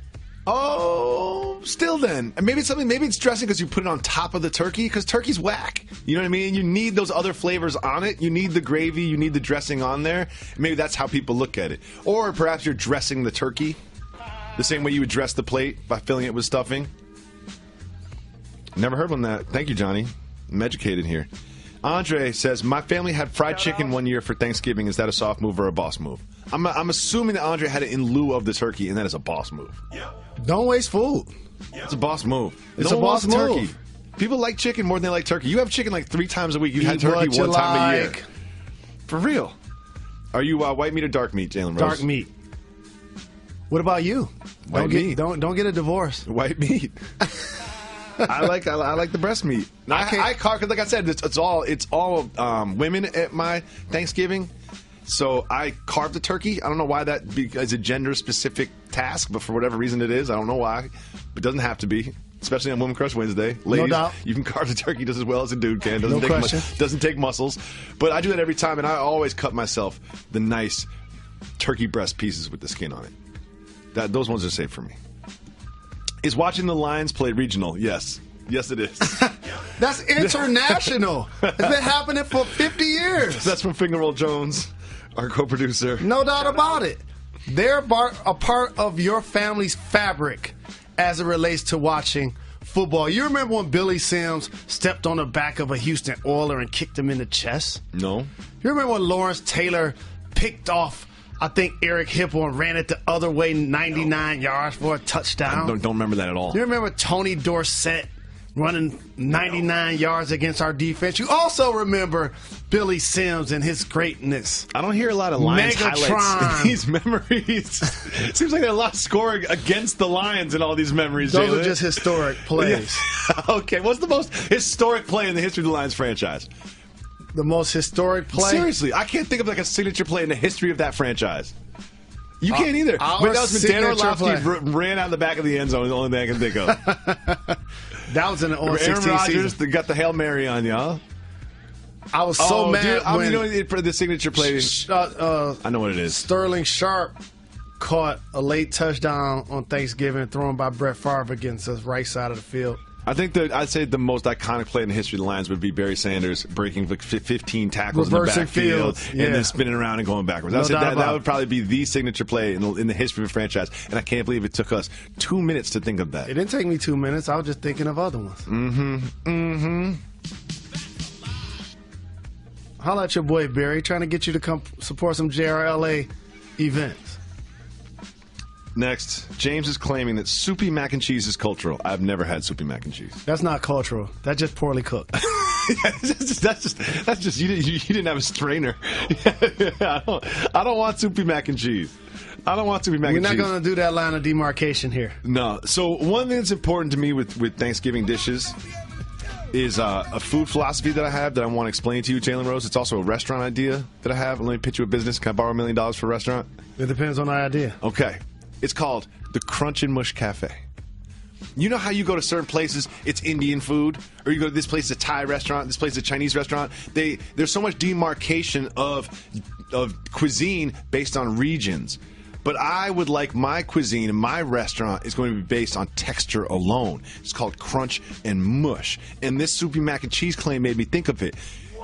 Oh, still then. Maybe it's dressing because you put it on top of the turkey, because turkey's whack. You know what I mean? You need those other flavors on it. You need the gravy. You need the dressing on there. Maybe that's how people look at it. Or perhaps you're dressing the turkey the same way you would dress the plate, by filling it with stuffing. Never heard on that. Thank you, Johnny. I'm educated here. Andre says, my family had fried chicken one year for Thanksgiving. Is that a soft move or a boss move? I'm assuming that Andre had it in lieu of the turkey, and that is a boss move. Don't waste food. It's a boss move. It's a boss move. Turkey. People like chicken more than they like turkey. You have chicken like 3 times a week. You had turkey one time a year. For real. Are you white meat or dark meat, Jalen Rose? Dark meat. What about you? White meat. Don't get a divorce. White meat. I like the breast meat. I carve, like I said, it's all women at my Thanksgiving. So I carve the turkey. I don't know why that is a gender specific task, but for whatever reason it is. I don't know why. It doesn't have to be. Especially on Women Crush Wednesday. Ladies, no doubt. You can carve the turkey just as well as a dude can. Doesn't take muscles. But I do that every time, and I always cut myself the nice turkey breast pieces with the skin on it. Those ones are safe for me. Is watching the Lions play regional? Yes. Yes, it is. That's international. It's been happening for 50 years. That's from Finger Roll Jones, our co-producer. No doubt about it. They're a part of your family's fabric as it relates to watching football. You remember when Billy Sims stepped on the back of a Houston Oiler and kicked him in the chest? No. You remember when Lawrence Taylor picked off, I think, Eric Hipple and ran it the other way 99 yards for a touchdown? I don't remember that at all. You remember Tony Dorsett running 99 yards against our defense? You also remember Billy Sims and his greatness. I don't hear a lot of Lions highlights in these memories. Seems like there's a lot of scoring against the Lions in all these memories. Those Jalen. are just historic plays. Yeah. Okay, what's the most historic play in the history of the Lions franchise? The most historic play? Seriously, I can't think of like a signature play in the history of that franchise. You can't either. But that was when Dan Orlovsky ran out the back of the end zone. The only thing I can think of. That was in the Aaron Rodgers got the Hail Mary on y'all. I was so mad. Dude, for the signature play. I know what it is. Sterling Sharp caught a late touchdown on Thanksgiving thrown by Brett Favre against us right side of the field. I think I'd say the most iconic play in the history of the Lions would be Barry Sanders breaking like 15 tackles Reversing in the backfield yeah. and then spinning around and going backwards. That would probably be the signature play in the history of the franchise, and I can't believe it took us 2 minutes to think of that. It didn't take me 2 minutes. I was just thinking of other ones. Holla at your boy, Barry, trying to get you to come support some JRLA events. Next, James is claiming that soupy mac and cheese is cultural. I've never had soupy mac and cheese. That's not cultural. That's just poorly cooked. that's just you didn't have a strainer. I don't want soupy mac and cheese. I don't want soupy mac and cheese. We're not going to do that line of demarcation here. No. So one thing that's important to me with Thanksgiving dishes is a food philosophy that I have that I want to explain to you, Jalen Rose. It's also a restaurant idea that I have. Let me pitch you a business. Can I borrow $1 million for a restaurant? It depends on the idea. Okay. It's called the Crunch and Mush Cafe. You know how you go to certain places, it's Indian food, or you go to this place, it's a Thai restaurant, this place, is a Chinese restaurant. There's so much demarcation of cuisine based on regions. But I would like my cuisine and my restaurant is going to be based on texture alone. It's called Crunch and Mush. And this soupy mac and cheese claim made me think of it.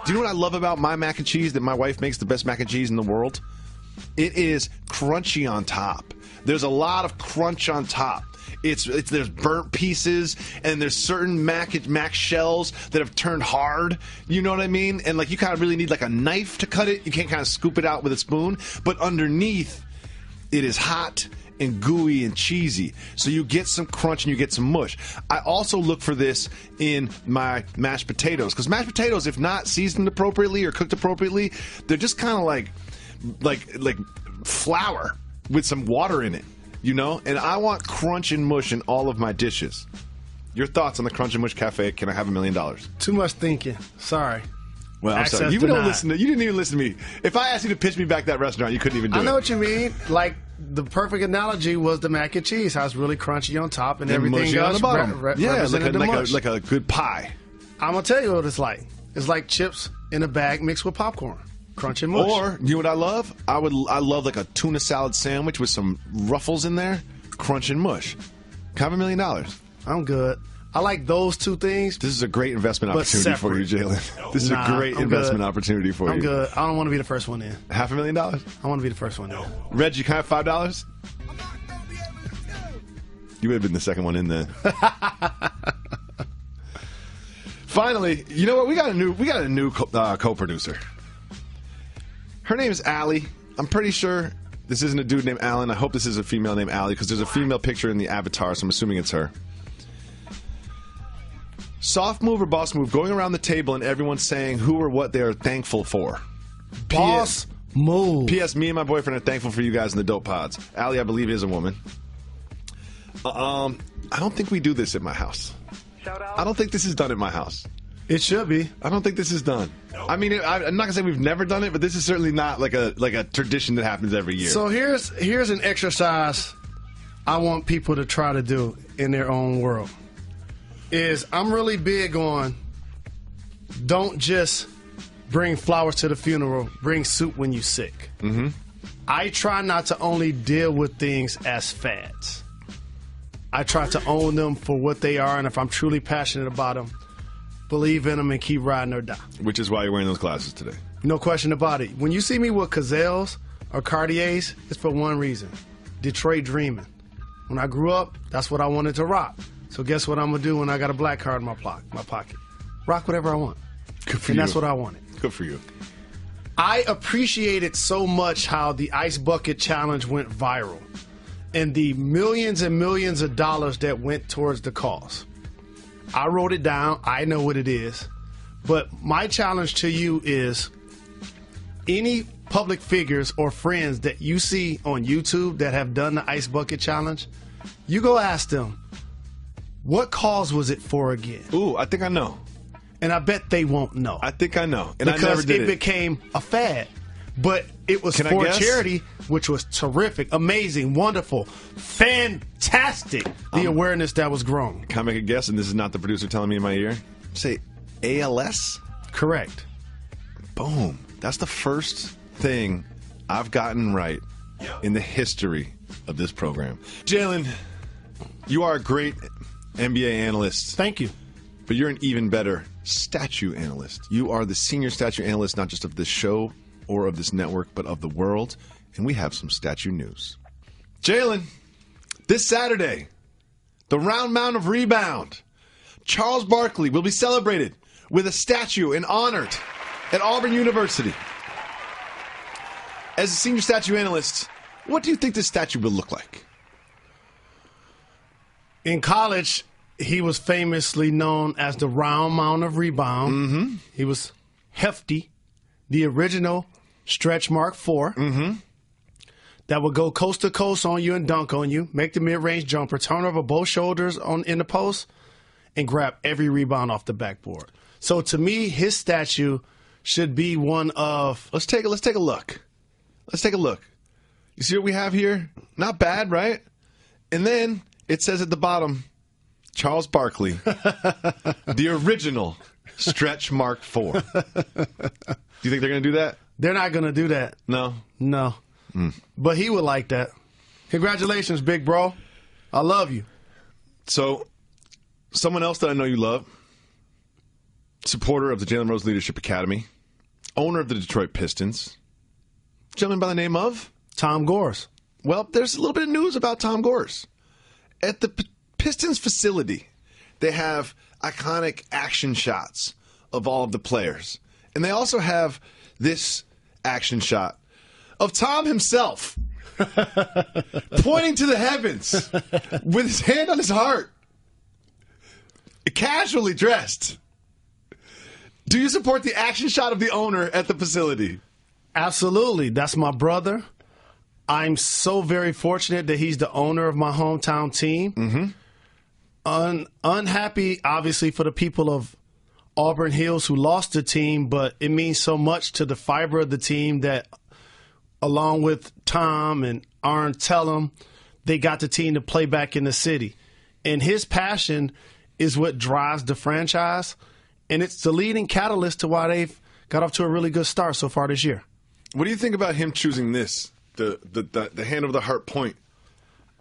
Do you know what I love about my mac and cheese, that my wife makes the best mac and cheese in the world? It is crunchy on top. There's a lot of crunch on top. There's burnt pieces, and there's certain mac shells that have turned hard. You know what I mean? And like you kind of really need like a knife to cut it. You can't kind of scoop it out with a spoon. But underneath, it is hot and gooey and cheesy. So you get some crunch and you get some mush. I also look for this in my mashed potatoes, because mashed potatoes, if not seasoned appropriately or cooked appropriately, they're just kind of like flour with some water in it, you know? And I want crunch and mush in all of my dishes. Your thoughts on the Crunch and Mush Cafe? Can I have $1 million? Too much thinking. Sorry. Well, I'm sorry. You didn't even listen to me. If I asked you to pitch me back that restaurant, you couldn't even do it. I know what you mean. Like, the perfect analogy was the mac and cheese. How it's really crunchy on top and everything mushy else on the bottom. Yeah, like a good pie. I'm going to tell you what it's like. It's like chips in a bag mixed with popcorn. Crunch and mush. Or, you know what I love? I love like a tuna salad sandwich with some ruffles in there. Crunch and mush. Can I have $1 million? I'm good. I like those two things. This is a great investment opportunity for you, Jalen. This is a great investment opportunity for you. I'm good. I don't want to be the first one in. $500,000? I want to be the first one in. Reggie, can I have $5? You would have been the second one in there. $5 finally, you know what? We got a new co-producer. Her name is Allie. I'm pretty sure this isn't a dude named Alan. I hope this is a female named Allie because there's a female picture in the avatar, so I'm assuming it's her. Soft move or boss move, going around the table and everyone saying who or what they are thankful for. Boss move. P.S. Me and my boyfriend are thankful for you guys in the Dope Pods. Allie, I believe, is a woman. I don't think we do this at my house. I don't think this is done at my house. It should be. I don't think this is done. I mean, I'm not gonna say we've never done it, but this is certainly not like a tradition that happens every year. So here's an exercise I want people to try to do in their own world. I'm really big on don't just bring flowers to the funeral, bring soup when you sick. Mm-hmm. I try not to only deal with things as fads. I try to own them for what they are, and if I'm truly passionate about them, believe in them and keep riding or die. Which is why you're wearing those glasses today. No question about it. When you see me with Gazelles or Cartiers, it's for one reason. Detroit dreaming. When I grew up, that's what I wanted to rock. So guess what I'm going to do when I got a black card in my pocket? Rock whatever I want. Good for you. And that's what I wanted. Good for you. I appreciated so much how the Ice Bucket Challenge went viral and the millions and millions of dollars that went towards the cause. I wrote it down. I know what it is. But my challenge to you is any public figures or friends that you see on YouTube that have done the Ice Bucket Challenge, you go ask them, what cause was it for again? Ooh, I think I know. And I bet they won't know. I think I know. And because I never did it. Became a fad. But it was Can I for guess? charity, which was terrific, amazing, wonderful, fantastic, the awareness that was grown. Can I make a guess? And this is not the producer telling me in my ear. Say ALS? Correct. Boom. That's the first thing I've gotten right in the history of this program. Jalen, you are a great NBA analyst. Thank you. But you're an even better statue analyst. You are the senior statue analyst, not just of this show or of this network, but of the world. And we have some statue news. Jalen, this Saturday, the Round Mound of Rebound. Charles Barkley will be celebrated with a statue and honored at Auburn University. As a senior statue analyst, what do you think this statue will look like? In college, he was famously known as the Round Mound of Rebound. Mm-hmm. He was hefty, the original stretch mark 4 that would go coast to coast on you and dunk on you, make the mid-range jumper, turn over both shoulders in the post, and grab every rebound off the backboard. So to me, his statue should be one of... Let's take a look. Let's take a look. You see what we have here? Not bad, right? And then it says at the bottom, Charles Barkley, the original stretch mark 4. Do you think they're going to do that? They're not going to do that. No? No. But he would like that. Congratulations, big bro. I love you. So, someone else that I know you love, supporter of the Jalen Rose Leadership Academy, owner of the Detroit Pistons, gentleman by the name of? Tom Gores. Well, there's a little bit of news about Tom Gores. At the Pistons facility, they have iconic action shots of all of the players. And they also have this action shot of Tom himself pointing to the heavens with his hand on his heart, casually dressed. Do you support the action shot of the owner at the facility? Absolutely. That's my brother. I'm so very fortunate that he's the owner of my hometown team. Mm-hmm. Unhappy, obviously, for the people of Auburn Hills who lost the team, but it means so much to the fiber of the team that, along with Tom and Arn Tellum, they got the team to play back in the city. And his passion is what drives the franchise, and it's the leading catalyst to why they've got off to a really good start so far this year. What do you think about him choosing this, the hand over the heart point?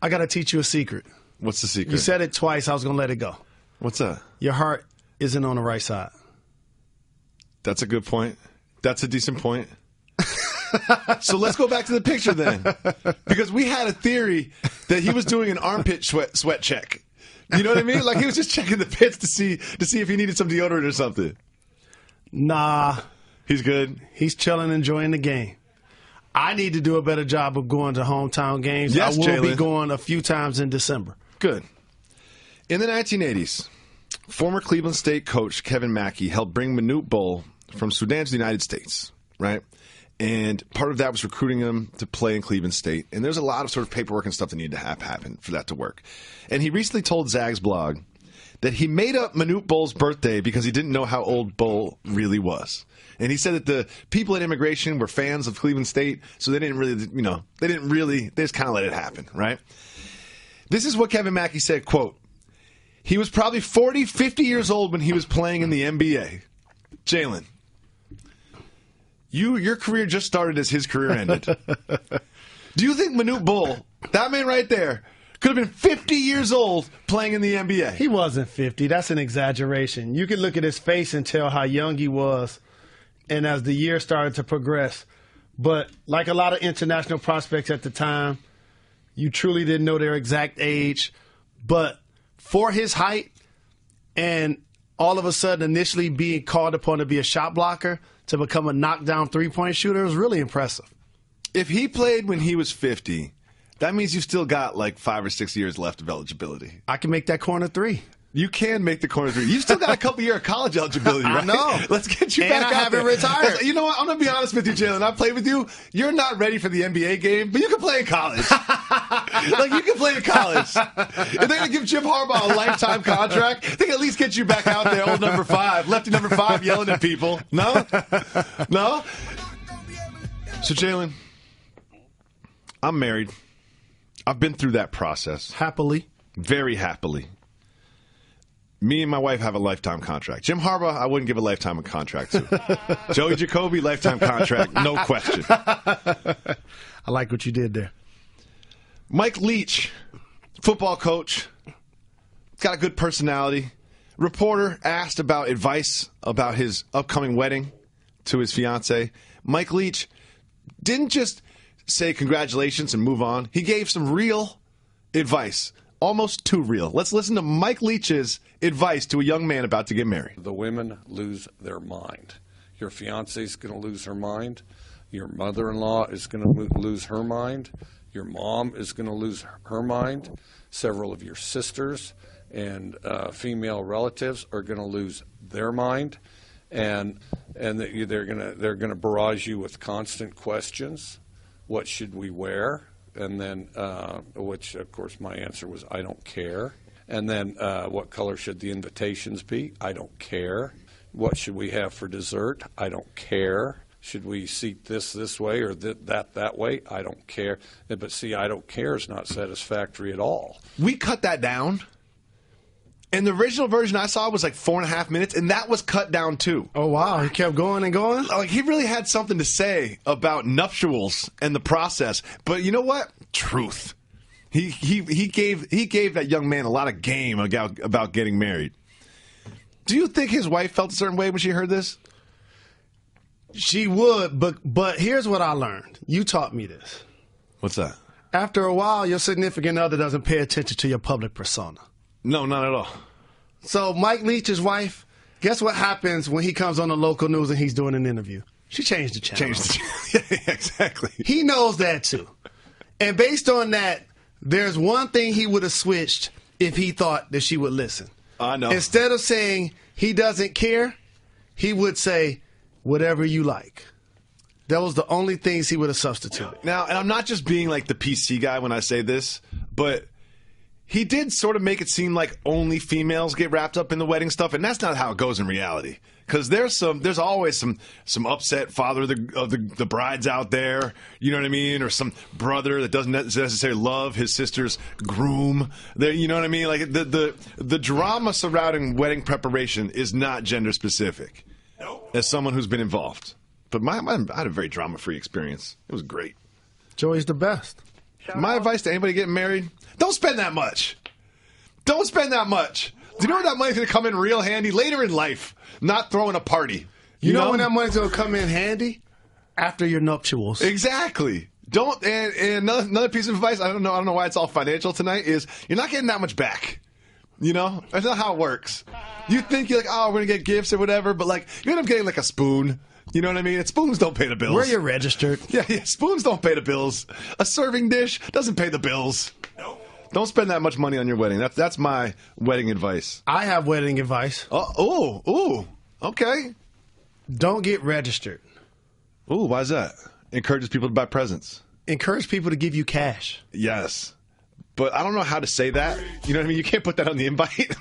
I got to teach you a secret. What's the secret? You said it twice. I was going to let it go. What's that? Your heart isn't on the right side. That's a good point. That's a decent point. So let's go back to the picture then. Because we had a theory that he was doing an armpit sweat check You know what I mean? Like he was just checking the pits to see if he needed some deodorant or something. Nah. He's good. He's chilling, enjoying the game. I need to do a better job of going to hometown games. Yes, I will be Jalen. going a few times in December. Good. In the 1980s, former Cleveland State coach Kevin Mackey helped bring Manute Bol from Sudan to the United States, right? And part of that was recruiting him to play in Cleveland State. And there's a lot of sort of paperwork and stuff that needed to happen for that to work. And he recently told Zag's blog that he made up Manute Bol's birthday because he didn't know how old Bol really was. And he said that the people at immigration were fans of Cleveland State, so they didn't really, they just kind of let it happen, right? This is what Kevin Mackey said, quote, he was probably 40, 50 years old when he was playing in the NBA. Jalen, your career just started as his career ended. Do you think Manute Bol, that man right there, could have been 50 years old playing in the NBA? He wasn't 50. That's an exaggeration. You could look at his face and tell how young he was. And as the year started to progress, but like a lot of international prospects at the time, you truly didn't know their exact age. But for his height and all of a sudden initially being called upon to be a shot blocker to become a knockdown three-point shooter was really impressive. If he played when he was 50, that means you still got like 5 or 6 years left of eligibility. I can make that corner three. You can make the corner three. You've still got a couple years of college eligibility, right? I know. Let's get you and back I out haven't there. retired. You know what? I'm going to be honest with you, Jalen. I played with you. You're not ready for the NBA game, but you can play in college. Like, you can play in college. If they're going to give Jim Harbaugh a lifetime contract, they can at least get you back out there, old number 5, lefty number 5 yelling at people. No? No? So, Jalen, I'm married. I've been through that process. Happily. Very happily. Me and my wife have a lifetime contract. Jim Harbaugh, I wouldn't give a lifetime contract to. Joey Jacoby, lifetime contract, no question. I like what you did there. Mike Leach, football coach, got a good personality. Reporter asked about advice about his upcoming wedding to his fiancée. Mike Leach didn't just say congratulations and move on. He gave some real advice. Almost too real. Let's listen to Mike Leach's advice to a young man about to get married. The women lose their mind. Your fiancée is going to lose her mind. Your mother-in-law is going to lose her mind. Your mom is going to lose her mind. Several of your sisters and female relatives are going to lose their mind, and they're going to barrage you with constant questions. What should we wear? And then, which, of course, my answer was, I don't care. And then, what color should the invitations be? I don't care. What should we have for dessert? I don't care. Should we seat this way or that way? I don't care. But see, I don't care is not satisfactory at all. We cut that down. And the original version I saw was like 4.5 minutes, and that was cut down too. Oh, wow. He kept going and going? Like, he really had something to say about nuptials and the process. But you know what? Truth. He gave that young man a lot of game about getting married. Do you think his wife felt a certain way when she heard this? She would, but here's what I learned. You taught me this. What's that? After a while, your significant other doesn't pay attention to your public persona. No, not at all. So Mike Leach's wife, guess what happens when he comes on the local news and he's doing an interview? She changed the channel. Yeah, exactly. He knows that too. And based on that, there's one thing he would have switched if he thought that she would listen. I know. Instead of saying he doesn't care, he would say, whatever you like. That was the only things he would have substituted. Now, and I'm not just being like the PC guy when I say this, but he did sort of make it seem like only females get wrapped up in the wedding stuff, and that's not how it goes in reality. Because there's always some upset father of the brides out there, you know what I mean, or some brother that doesn't necessarily love his sister's groom. There, you know what I mean. Like the drama surrounding wedding preparation is not gender specific. As someone who's been involved, but I had a very drama-free experience. It was great. Joey's the best. My advice to anybody getting married: don't spend that much. Don't spend that much. Do you know that money's going to come in real handy later in life? Not throwing a party. You know when that money's going to come in handy? After your nuptials. Exactly. Don't. And another piece of advice. I don't know why it's all financial tonight. Is you're not getting that much back. You know, that's not how it works. You think you're like, oh, we're gonna get gifts or whatever, but like you end up getting like a spoon. You know what I mean? And spoons don't pay the bills. Where you're registered. Yeah, spoons don't pay the bills. A serving dish doesn't pay the bills. No. Don't spend that much money on your wedding. That's my wedding advice. I have wedding advice. Oh, okay. Don't get registered. Ooh, why is that? Encourages people to buy presents. Encourage people to give you cash. Yes. But I don't know how to say that. You know what I mean? You can't put that on the invite.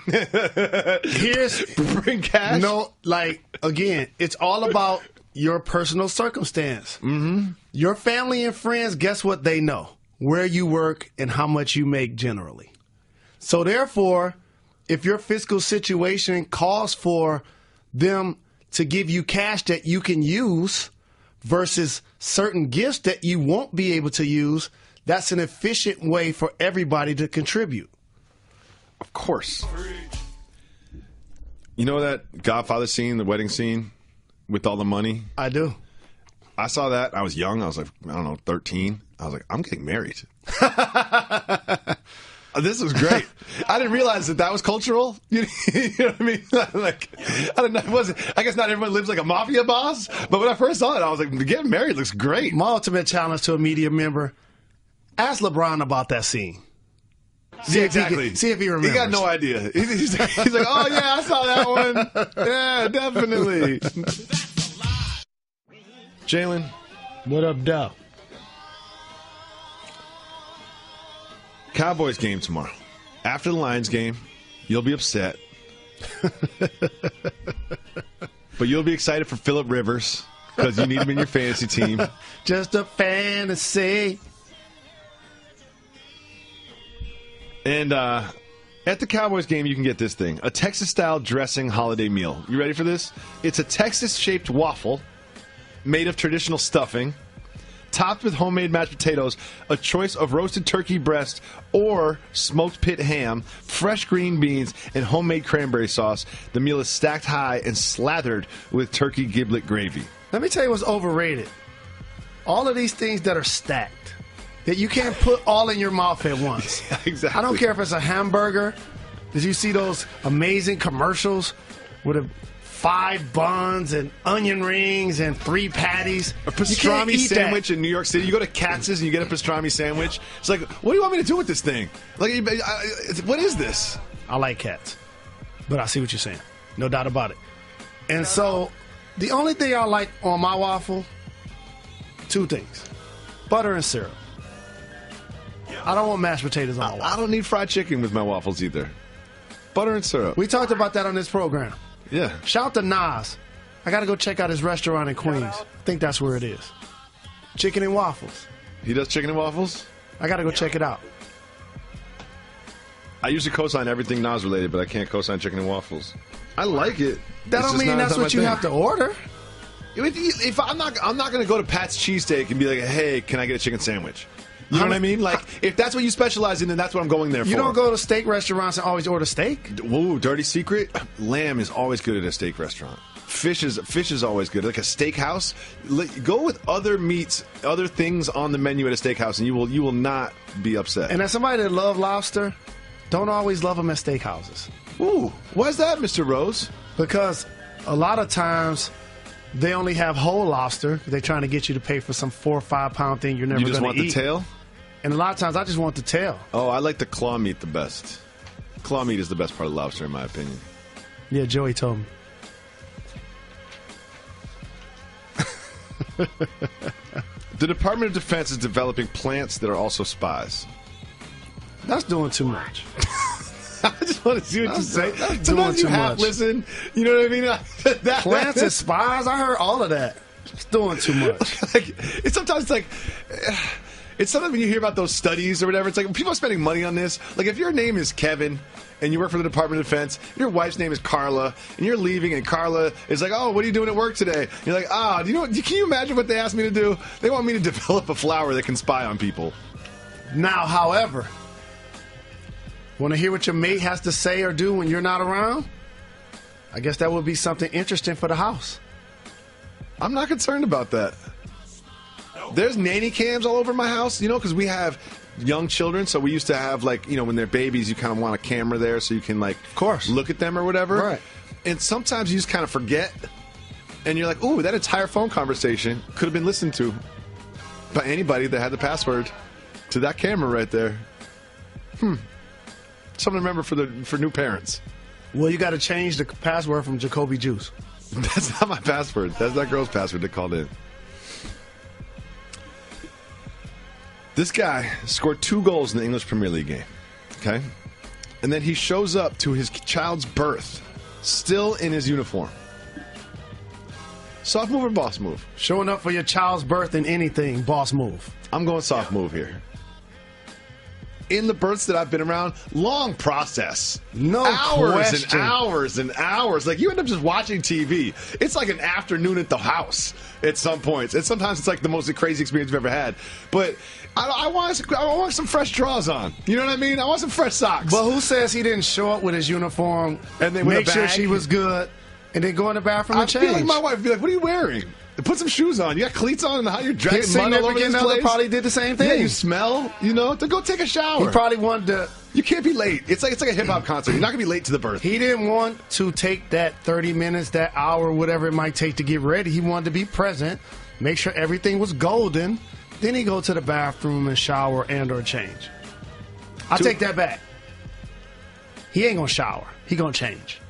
Bring cash. No, like, again, it's all about your personal circumstance. Mm-hmm. Your family and friends, guess what they know? Where you work and how much you make generally. So therefore, if your fiscal situation calls for them to give you cash that you can use versus certain gifts that you won't be able to use, that's an efficient way for everybody to contribute. Of course. You know that Godfather scene, the wedding scene with all the money? I do. I saw that. I was young. I was like, I don't know, 13. I was like, I'm getting married. This was great. I didn't realize that was cultural. You know what I mean? Like, I don't know. It wasn't. I guess not everyone lives like a mafia boss. But when I first saw it, I was like, getting married looks great. My ultimate challenge to a media member: ask LeBron about that scene. See if he remembers. He got no idea. He's like, oh yeah, I saw that one. Yeah, definitely. Jalen, what up, Dow? Cowboys game tomorrow. After the Lions game, you'll be upset. But you'll be excited for Phillip Rivers because you need him in your fantasy team. Just a fantasy. And at the Cowboys game, you can get this thing. A Texas-style dressing holiday meal. You ready for this? It's a Texas-shaped waffle made of traditional stuffing, topped with homemade mashed potatoes, a choice of roasted turkey breast or smoked pit ham, fresh green beans, and homemade cranberry sauce. The meal is stacked high and slathered with turkey giblet gravy. Let me tell you what's overrated. All of these things that are stacked, that you can't put all in your mouth at once. Yeah, exactly. I don't care if it's a hamburger. Did you see those amazing commercials with 5 buns and onion rings and 3 patties? A pastrami sandwich in New York City. You go to Katz's and you get a pastrami sandwich. It's like, what do you want me to do with this thing? Like, what is this? I like cats, but I see what you're saying. No doubt about it. And so, the only thing I like on my waffle, 2 things: butter and syrup. I don't want mashed potatoes on my waffle. I don't need fried chicken with my waffles either. Butter and syrup. We talked about that on this program. Yeah. Shout out to Nas. I got to go check out his restaurant in Queens. I think that's where it is. Chicken and waffles. He does chicken and waffles? I got to go check it out. I usually co-sign everything Nas related, but I can't co-sign chicken and waffles. I like it. That don't mean that's what you have to order. If I'm not going to go to Pat's Cheesesteak and be like, hey, can I get a chicken sandwich? You know what I mean? Like, if that's what you specialize in, then that's what I'm going there for. You don't go to steak restaurants and always order steak? Ooh, dirty secret. Lamb is always good at a steak restaurant. Fish is always good. Like a steakhouse, go with other meats, other things on the menu at a steakhouse, and you will not be upset. And as somebody that loves lobster, don't always love them at steakhouses. Ooh, why is that, Mr. Rose? Because a lot of times they only have whole lobster. They're trying to get you to pay for some 4 or 5 pound thing you're never going to eat. You just want the tail? And a lot of times I just want the tail. Oh, I like the claw meat the best. Claw meat is the best part of lobster, in my opinion. Yeah, Joey told me. The Department of Defense is developing plants that are also spies. That's doing too much. I just want to see what you say. That's Sometimes doing you too half much. listen. You know what I mean? Plants and spies? I heard all of that. It's doing too much. Sometimes when you hear about those studies or whatever, it's like people are spending money on this. Like if your name is Kevin and you work for the Department of Defense, your wife's name is Carla, and you're leaving, and Carla is like, "Oh, what are you doing at work today?" And you're like, can you imagine what they asked me to do? They want me to develop a flower that can spy on people. Now, however, want to hear what your mate has to say or do when you're not around? I guess that would be something interesting for the house. I'm not concerned about that. There's nanny cams all over my house, because we have young children, so we used to have, like, you know, when they're babies, you kind of want a camera there so you can, like, of course, look at them or whatever. Right. And sometimes you just kind of forget, and you're like, ooh, that entire phone conversation could have been listened to by anybody that had the password to that camera right there. Something to remember for new parents. Well, you got to change the password from Jacoby Juice. That's not my password. That's that girl's password that called in. This guy scored 2 goals in the English Premier League game. Okay? And then he shows up to his child's birth, still in his uniform. Soft move or boss move? Showing up for your child's birth in anything, boss move. I'm going soft move here. In the births that I've been around, long process. No hours question. and hours and hours. Like, you end up just watching TV. It's like an afternoon at the house at some points. And sometimes it's like the most crazy experience you've ever had. But I want some fresh draws on. You know what I mean? I want some fresh socks. But who says he didn't show up with his uniform and then make sure she was good and then go in the bathroom and change? I feel like my wife would be like, what are you wearing? Put some shoes on. You got cleats on and how you're dragging His mud all over this significant other place. probably did the same thing. Yeah, you smell, you know, to go take a shower. He probably wanted to. You can't be late. It's like a hip-hop concert. You're not going to be late to the birth. He didn't want to take that 30 minutes, that hour, whatever it might take to get ready. He wanted to be present, make sure everything was golden. Then he go to the bathroom and shower and or change. I take that back. He ain't going to shower. He going to change.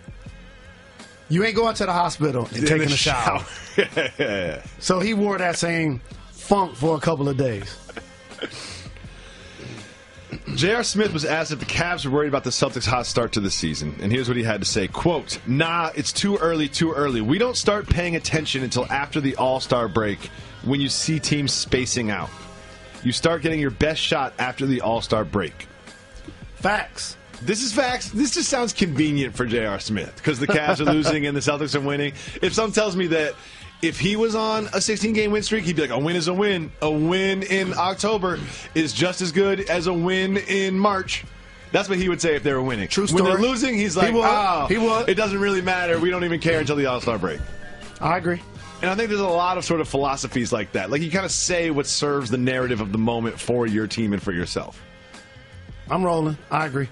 You ain't going to the hospital and taking a shower. So he wore that same funk for a couple of days. J.R. Smith was asked if the Cavs were worried about the Celtics' hot start to the season, and here's what he had to say. Quote, "Nah, it's too early. We don't start paying attention until after the All-Star break when you see teams spacing out. You start getting your best shot after the All-Star break." Facts. This is facts. This just sounds convenient for J.R. Smith because the Cavs are losing and the Celtics are winning. If someone tells me that if he was on a 16-game win streak, he'd be like, a win is a win. A win in October is just as good as a win in March. That's what he would say if they were winning. True story. When they're losing, he's like, he would. It doesn't really matter. We don't even care until the All-Star break. I agree. And I think there's a lot of sort of philosophies like that. Like, you kind of say what serves the narrative of the moment for your team and for yourself. I'm rolling. I agree.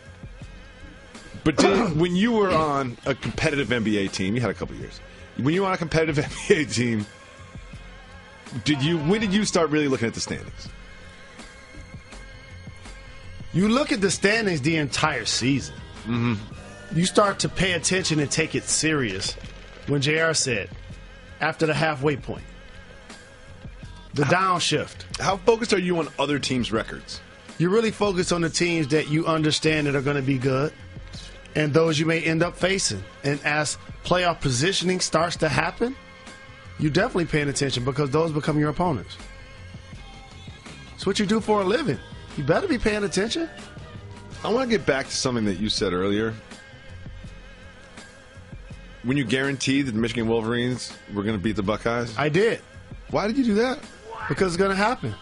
But when you were on a competitive NBA team, you had a couple years. When you were on a competitive NBA team, when did you start really looking at the standings? You look at the standings the entire season. Mm-hmm. You start to pay attention and take it serious when JR said, after the halfway point, the downshift. How focused are you on other teams' records? You really focus on the teams that you understand that are going to be good and those you may end up facing. And as playoff positioning starts to happen, you're definitely paying attention because those become your opponents. It's what you do for a living. You better be paying attention. I want to get back to something that you said earlier. When you guaranteed that the Michigan Wolverines were going to beat the Buckeyes? I did. Why did you do that? Because it's going to happen.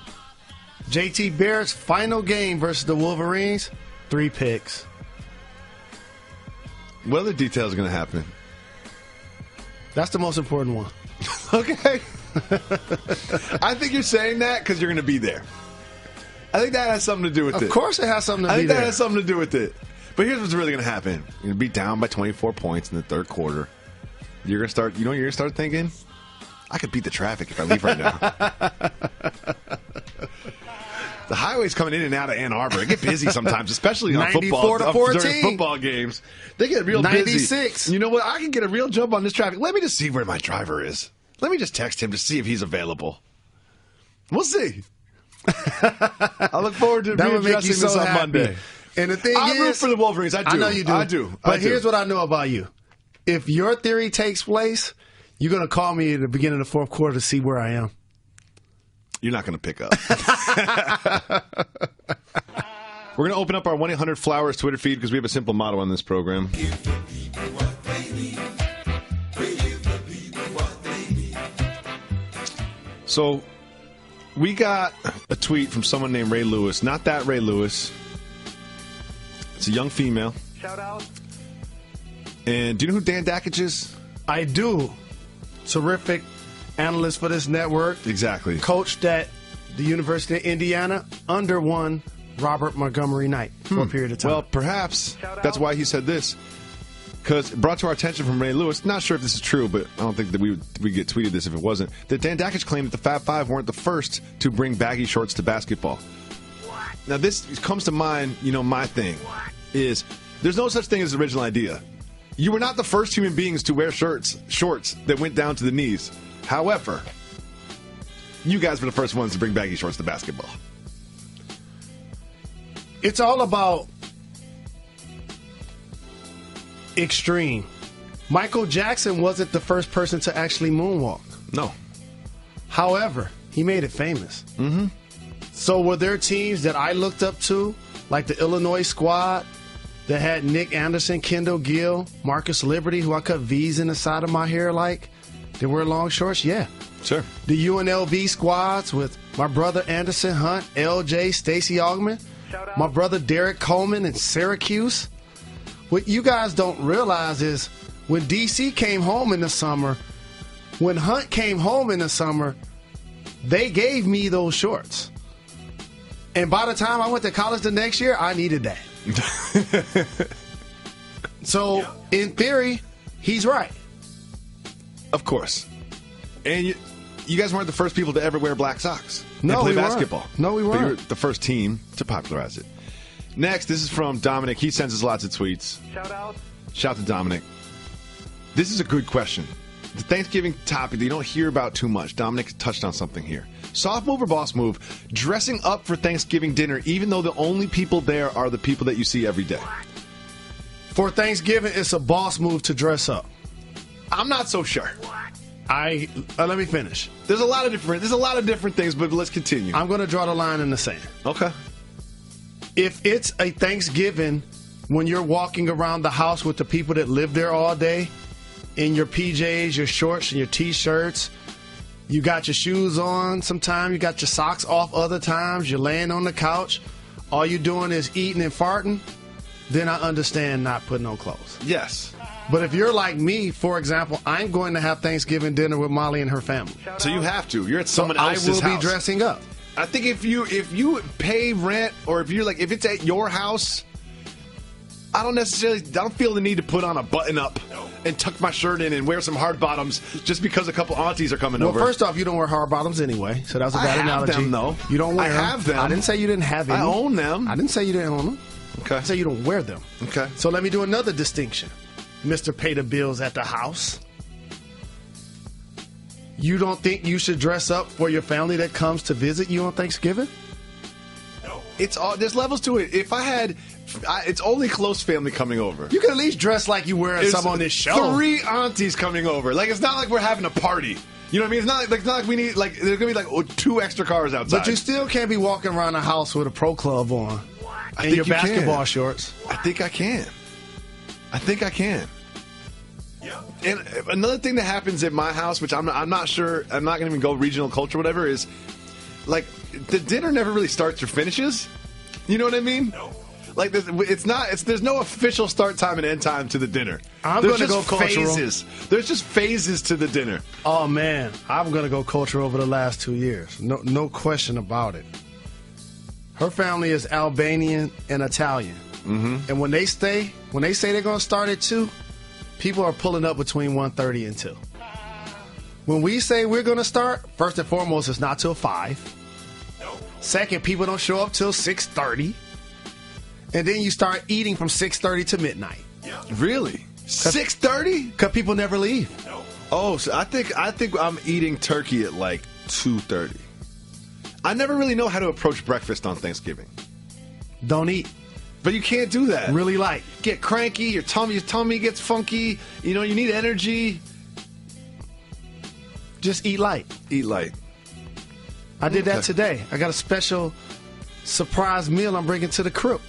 JT Barrett's final game versus the Wolverines, 3 picks. What other details are going to happen? That's the most important one. Okay. I think you're saying that because you're going to be there. I think that has something to do with it. Of course it has something to do with it. I think that has something to do with it. But here's what's really going to happen. You're going to be down by 24 points in the third quarter. You're going to start, you know what you're going to start thinking? I could beat the traffic if I leave right now. The highway's coming in and out of Ann Arbor. It get busy sometimes, especially on football. 94 to 14. During football games. They get real 96. busy. You know what? I can get a real jump on this traffic. Let me just see where my driver is. Let me just text him to see if he's available. We'll see. I look forward to readdressing this on Monday. And the thing I is, root for the Wolverines. I do. I know you do. I do. But here's what I know about you. If your theory takes place, you're going to call me at the beginning of the fourth quarter to see where I am. You're not going to pick up. We're going to open up our 1-800-Flowers Twitter feed because we have a simple motto on this program. So we got a tweet from someone named Ray Lewis. Not that Ray Lewis. It's a young female. Shout out. And do you know who Dan Dakich is? I do. Terrific analyst for this network. Exactly. Coached at the University of Indiana. Under one Robert Montgomery Knight for a period of time. Well, perhaps that's why he said this. Because brought to our attention from Ray Lewis, not sure if this is true, but I don't think that we get tweeted this if it wasn't, that Dan Dakich claimed that the Fab Five weren't the first to bring baggy shorts to basketball. Now, this comes to mind, my thing is there's no such thing as an original idea. You were not the first human beings to wear shorts that went down to the knees. However, you guys were the first ones to bring baggy shorts to basketball. It's all about extreme. Michael Jackson wasn't the first person to actually moonwalk. No. However, he made it famous. Mm-hmm. So were there teams that I looked up to, like the Illinois squad, that had Nick Anderson, Kendall Gill, Marcus Liberty, who I cut V's in the side of my hair like? They wear long shorts? Yeah. Sure. The UNLV squads with my brother Anderson Hunt, LJ, Stacey Augman, my brother Derek Coleman in Syracuse. What you guys don't realize is when DC came home in the summer, when Hunt came home in the summer, they gave me those shorts. And by the time I went to college the next year, I needed that. So, in theory, he's right. Of course. And you guys weren't the first people to ever wear black socks. No, and play we basketball. weren't. No, we weren't. But you're the first team to popularize it. Next, this is from Dominic. He sends us lots of tweets. Shout to Dominic. This is a good question. The Thanksgiving topic that you don't hear about too much. Dominic touched on something here. Soft move or boss move? Dressing up for Thanksgiving dinner, even though the only people there are the people that you see every day. For Thanksgiving, it's a boss move to dress up. I'm not so sure. Let me finish. There's a lot of different things, but let's continue. I'm going to draw the line in the sand. Okay. If it's a Thanksgiving when you're walking around the house with the people that live there all day in your PJs, your shorts, and your T-shirts, you got your shoes on sometimes, you got your socks off other times, you're laying on the couch, all you're doing is eating and farting, then I understand not putting on clothes. Yes. But if you're like me, for example, I'm going to have Thanksgiving dinner with Molly and her family. So you have to. You're at someone else's house. I will be dressing up. I think if you pay rent, or if it's at your house, I don't feel the need to put on a button up and tuck my shirt in and wear some hard bottoms just because a couple aunties are coming over. Well, first off, you don't wear hard bottoms anyway, so that's a bad analogy. I have them, though. You don't wear them. I have them. I didn't say you didn't have any. I own them. I didn't say you didn't own them. Okay. I say you don't wear them. Okay. So let me do another distinction. Mr. Pay the Bills at the house. You don't think you should dress up for your family that comes to visit you on Thanksgiving? No. There's levels to it. If I had, it's only close family coming over. You can at least dress like you wearing something on this show. 3 aunties coming over. Like, it's not like we're having a party. You know what I mean? It's not like we need, like, there's going to be like 2 extra cars outside. But you still can't be walking around the house with a pro club on. And your basketball shorts. I think I can. And another thing that happens at my house, which I'm not sure, I'm not going to even go regional culture, whatever, is like the dinner never really starts or finishes. You know what I mean? No. Like there's no official start time and end time to the dinner. I'm going to go cultural. There's just phases to the dinner. Oh man, I'm going to go cultural over the last 2 years. No question about it. Her family is Albanian and Italian. Mm-hmm. And when they say they're going to start at 2, people are pulling up between 1:30 and 2. When we say we're going to start, first and foremost, it's not till 5. No. Second, people don't show up till 6:30. And then you start eating from 6:30 to midnight. Yeah. Really? 6:30? Because people never leave. No. Oh, so I think I'm eating turkey at like 2:30. I never really know how to approach breakfast on Thanksgiving. Don't eat. But you can't do that. Really light. Get cranky, your tummy gets funky, you need energy. Just eat light. Eat light. I did that today. I got a special surprise meal I'm bringing to the crib.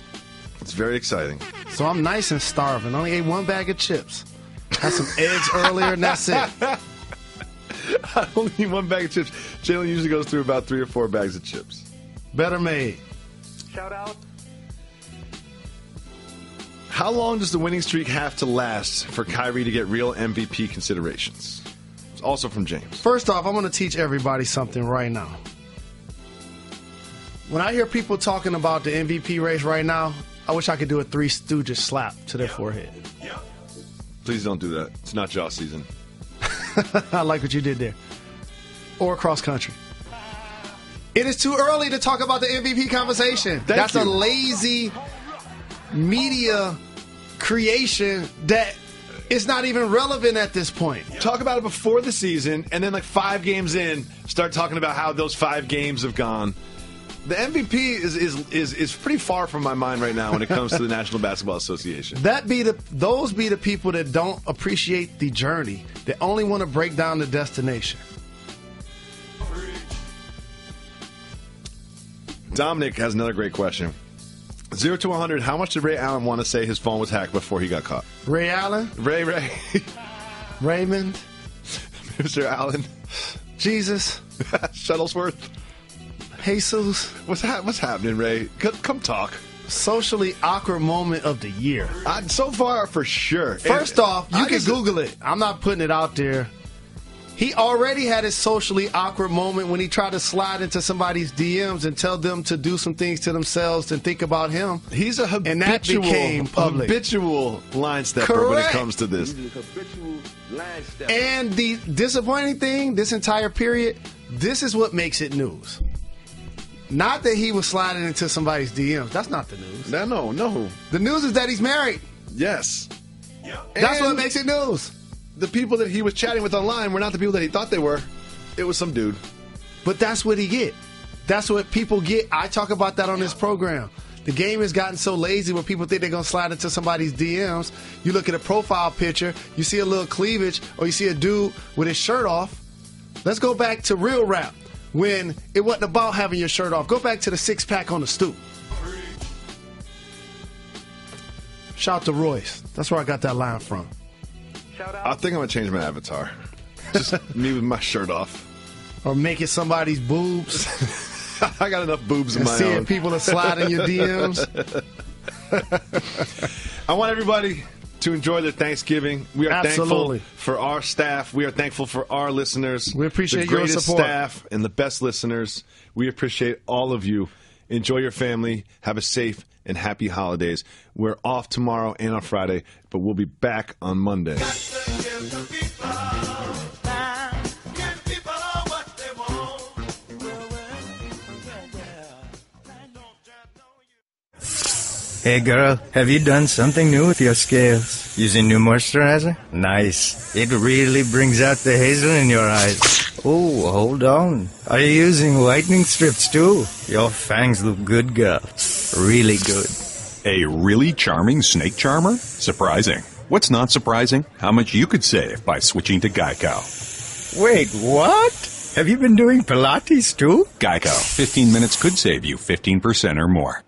It's very exciting. So I'm nice and starving. I only ate 1 bag of chips. Had some eggs earlier, and that's it. I only eat 1 bag of chips. Jalen usually goes through about 3 or 4 bags of chips. Better made. Shout out. How long does the winning streak have to last for Kyrie to get real MVP considerations? It's also from James. First off, I'm going to teach everybody something right now. When I hear people talking about the MVP race right now, I wish I could do a Three Stooges slap to their forehead. Please don't do that. It's not Jaw season. I like what you did there. Or cross country. It is too early to talk about the MVP conversation. That's a lazy media creation that is not even relevant at this point. Talk about it before the season, and then like 5 games in, start talking about how those 5 games have gone. The MVP is pretty far from my mind right now when it comes to the National Basketball Association. Those be the people that don't appreciate the journey, that only want to break down the destination. Dominic has another great question. 0 to 100, how much did Ray Allen want to say his phone was hacked before he got caught? Ray Allen? Ray. Raymond? Mr. Allen? Jesus? Shuttlesworth? Jesus? What's happening, Ray? Come talk. Socially awkward moment of the year. So far, for sure. First off, you can Google it. I'm not putting it out there. He already had his socially awkward moment when he tried to slide into somebody's DMs and tell them to do some things to themselves and think about him. He's a habitual, and that became public. Habitual line stepper when it comes to this. And the disappointing thing, this entire period, this is what makes it news. Not that he was sliding into somebody's DMs. That's not the news. No. The news is that he's married. Yes. That's what makes it news. The people that he was chatting with online were not the people that he thought they were. It was some dude. But that's what he get. That's what people get. I talk about that on this program. The game has gotten so lazy where people think they're going to slide into somebody's DMs. You look at a profile picture, you see a little cleavage, or you see a dude with his shirt off. Let's go back to real rap when it wasn't about having your shirt off. Go back to the 6-pack on the stoop. Shout out to Royce. That's where I got that line from. I think I'm going to change my avatar. Just me with my shirt off. Or make it somebody's boobs. I got enough boobs in my own. Seeing people that slide in your DMs. I want everybody to enjoy their Thanksgiving. We are thankful for our staff. We are thankful for our listeners. We appreciate your support. The greatest staff and the best listeners. We appreciate all of you. Enjoy your family. Have a safe and happy holidays. We're off tomorrow and on Friday, but we'll be back on Monday. Hey girl, have you done something new with your scales? Using new moisturizer? Nice. It really brings out the hazel in your eyes. Oh, hold on. Are you using whitening strips too? Your fangs look good, girl. Really good. A really charming snake charmer? Surprising. What's not surprising? How much you could save by switching to Geico. Wait, what? Have you been doing Pilates too? Geico. 15 minutes could save you 15% or more.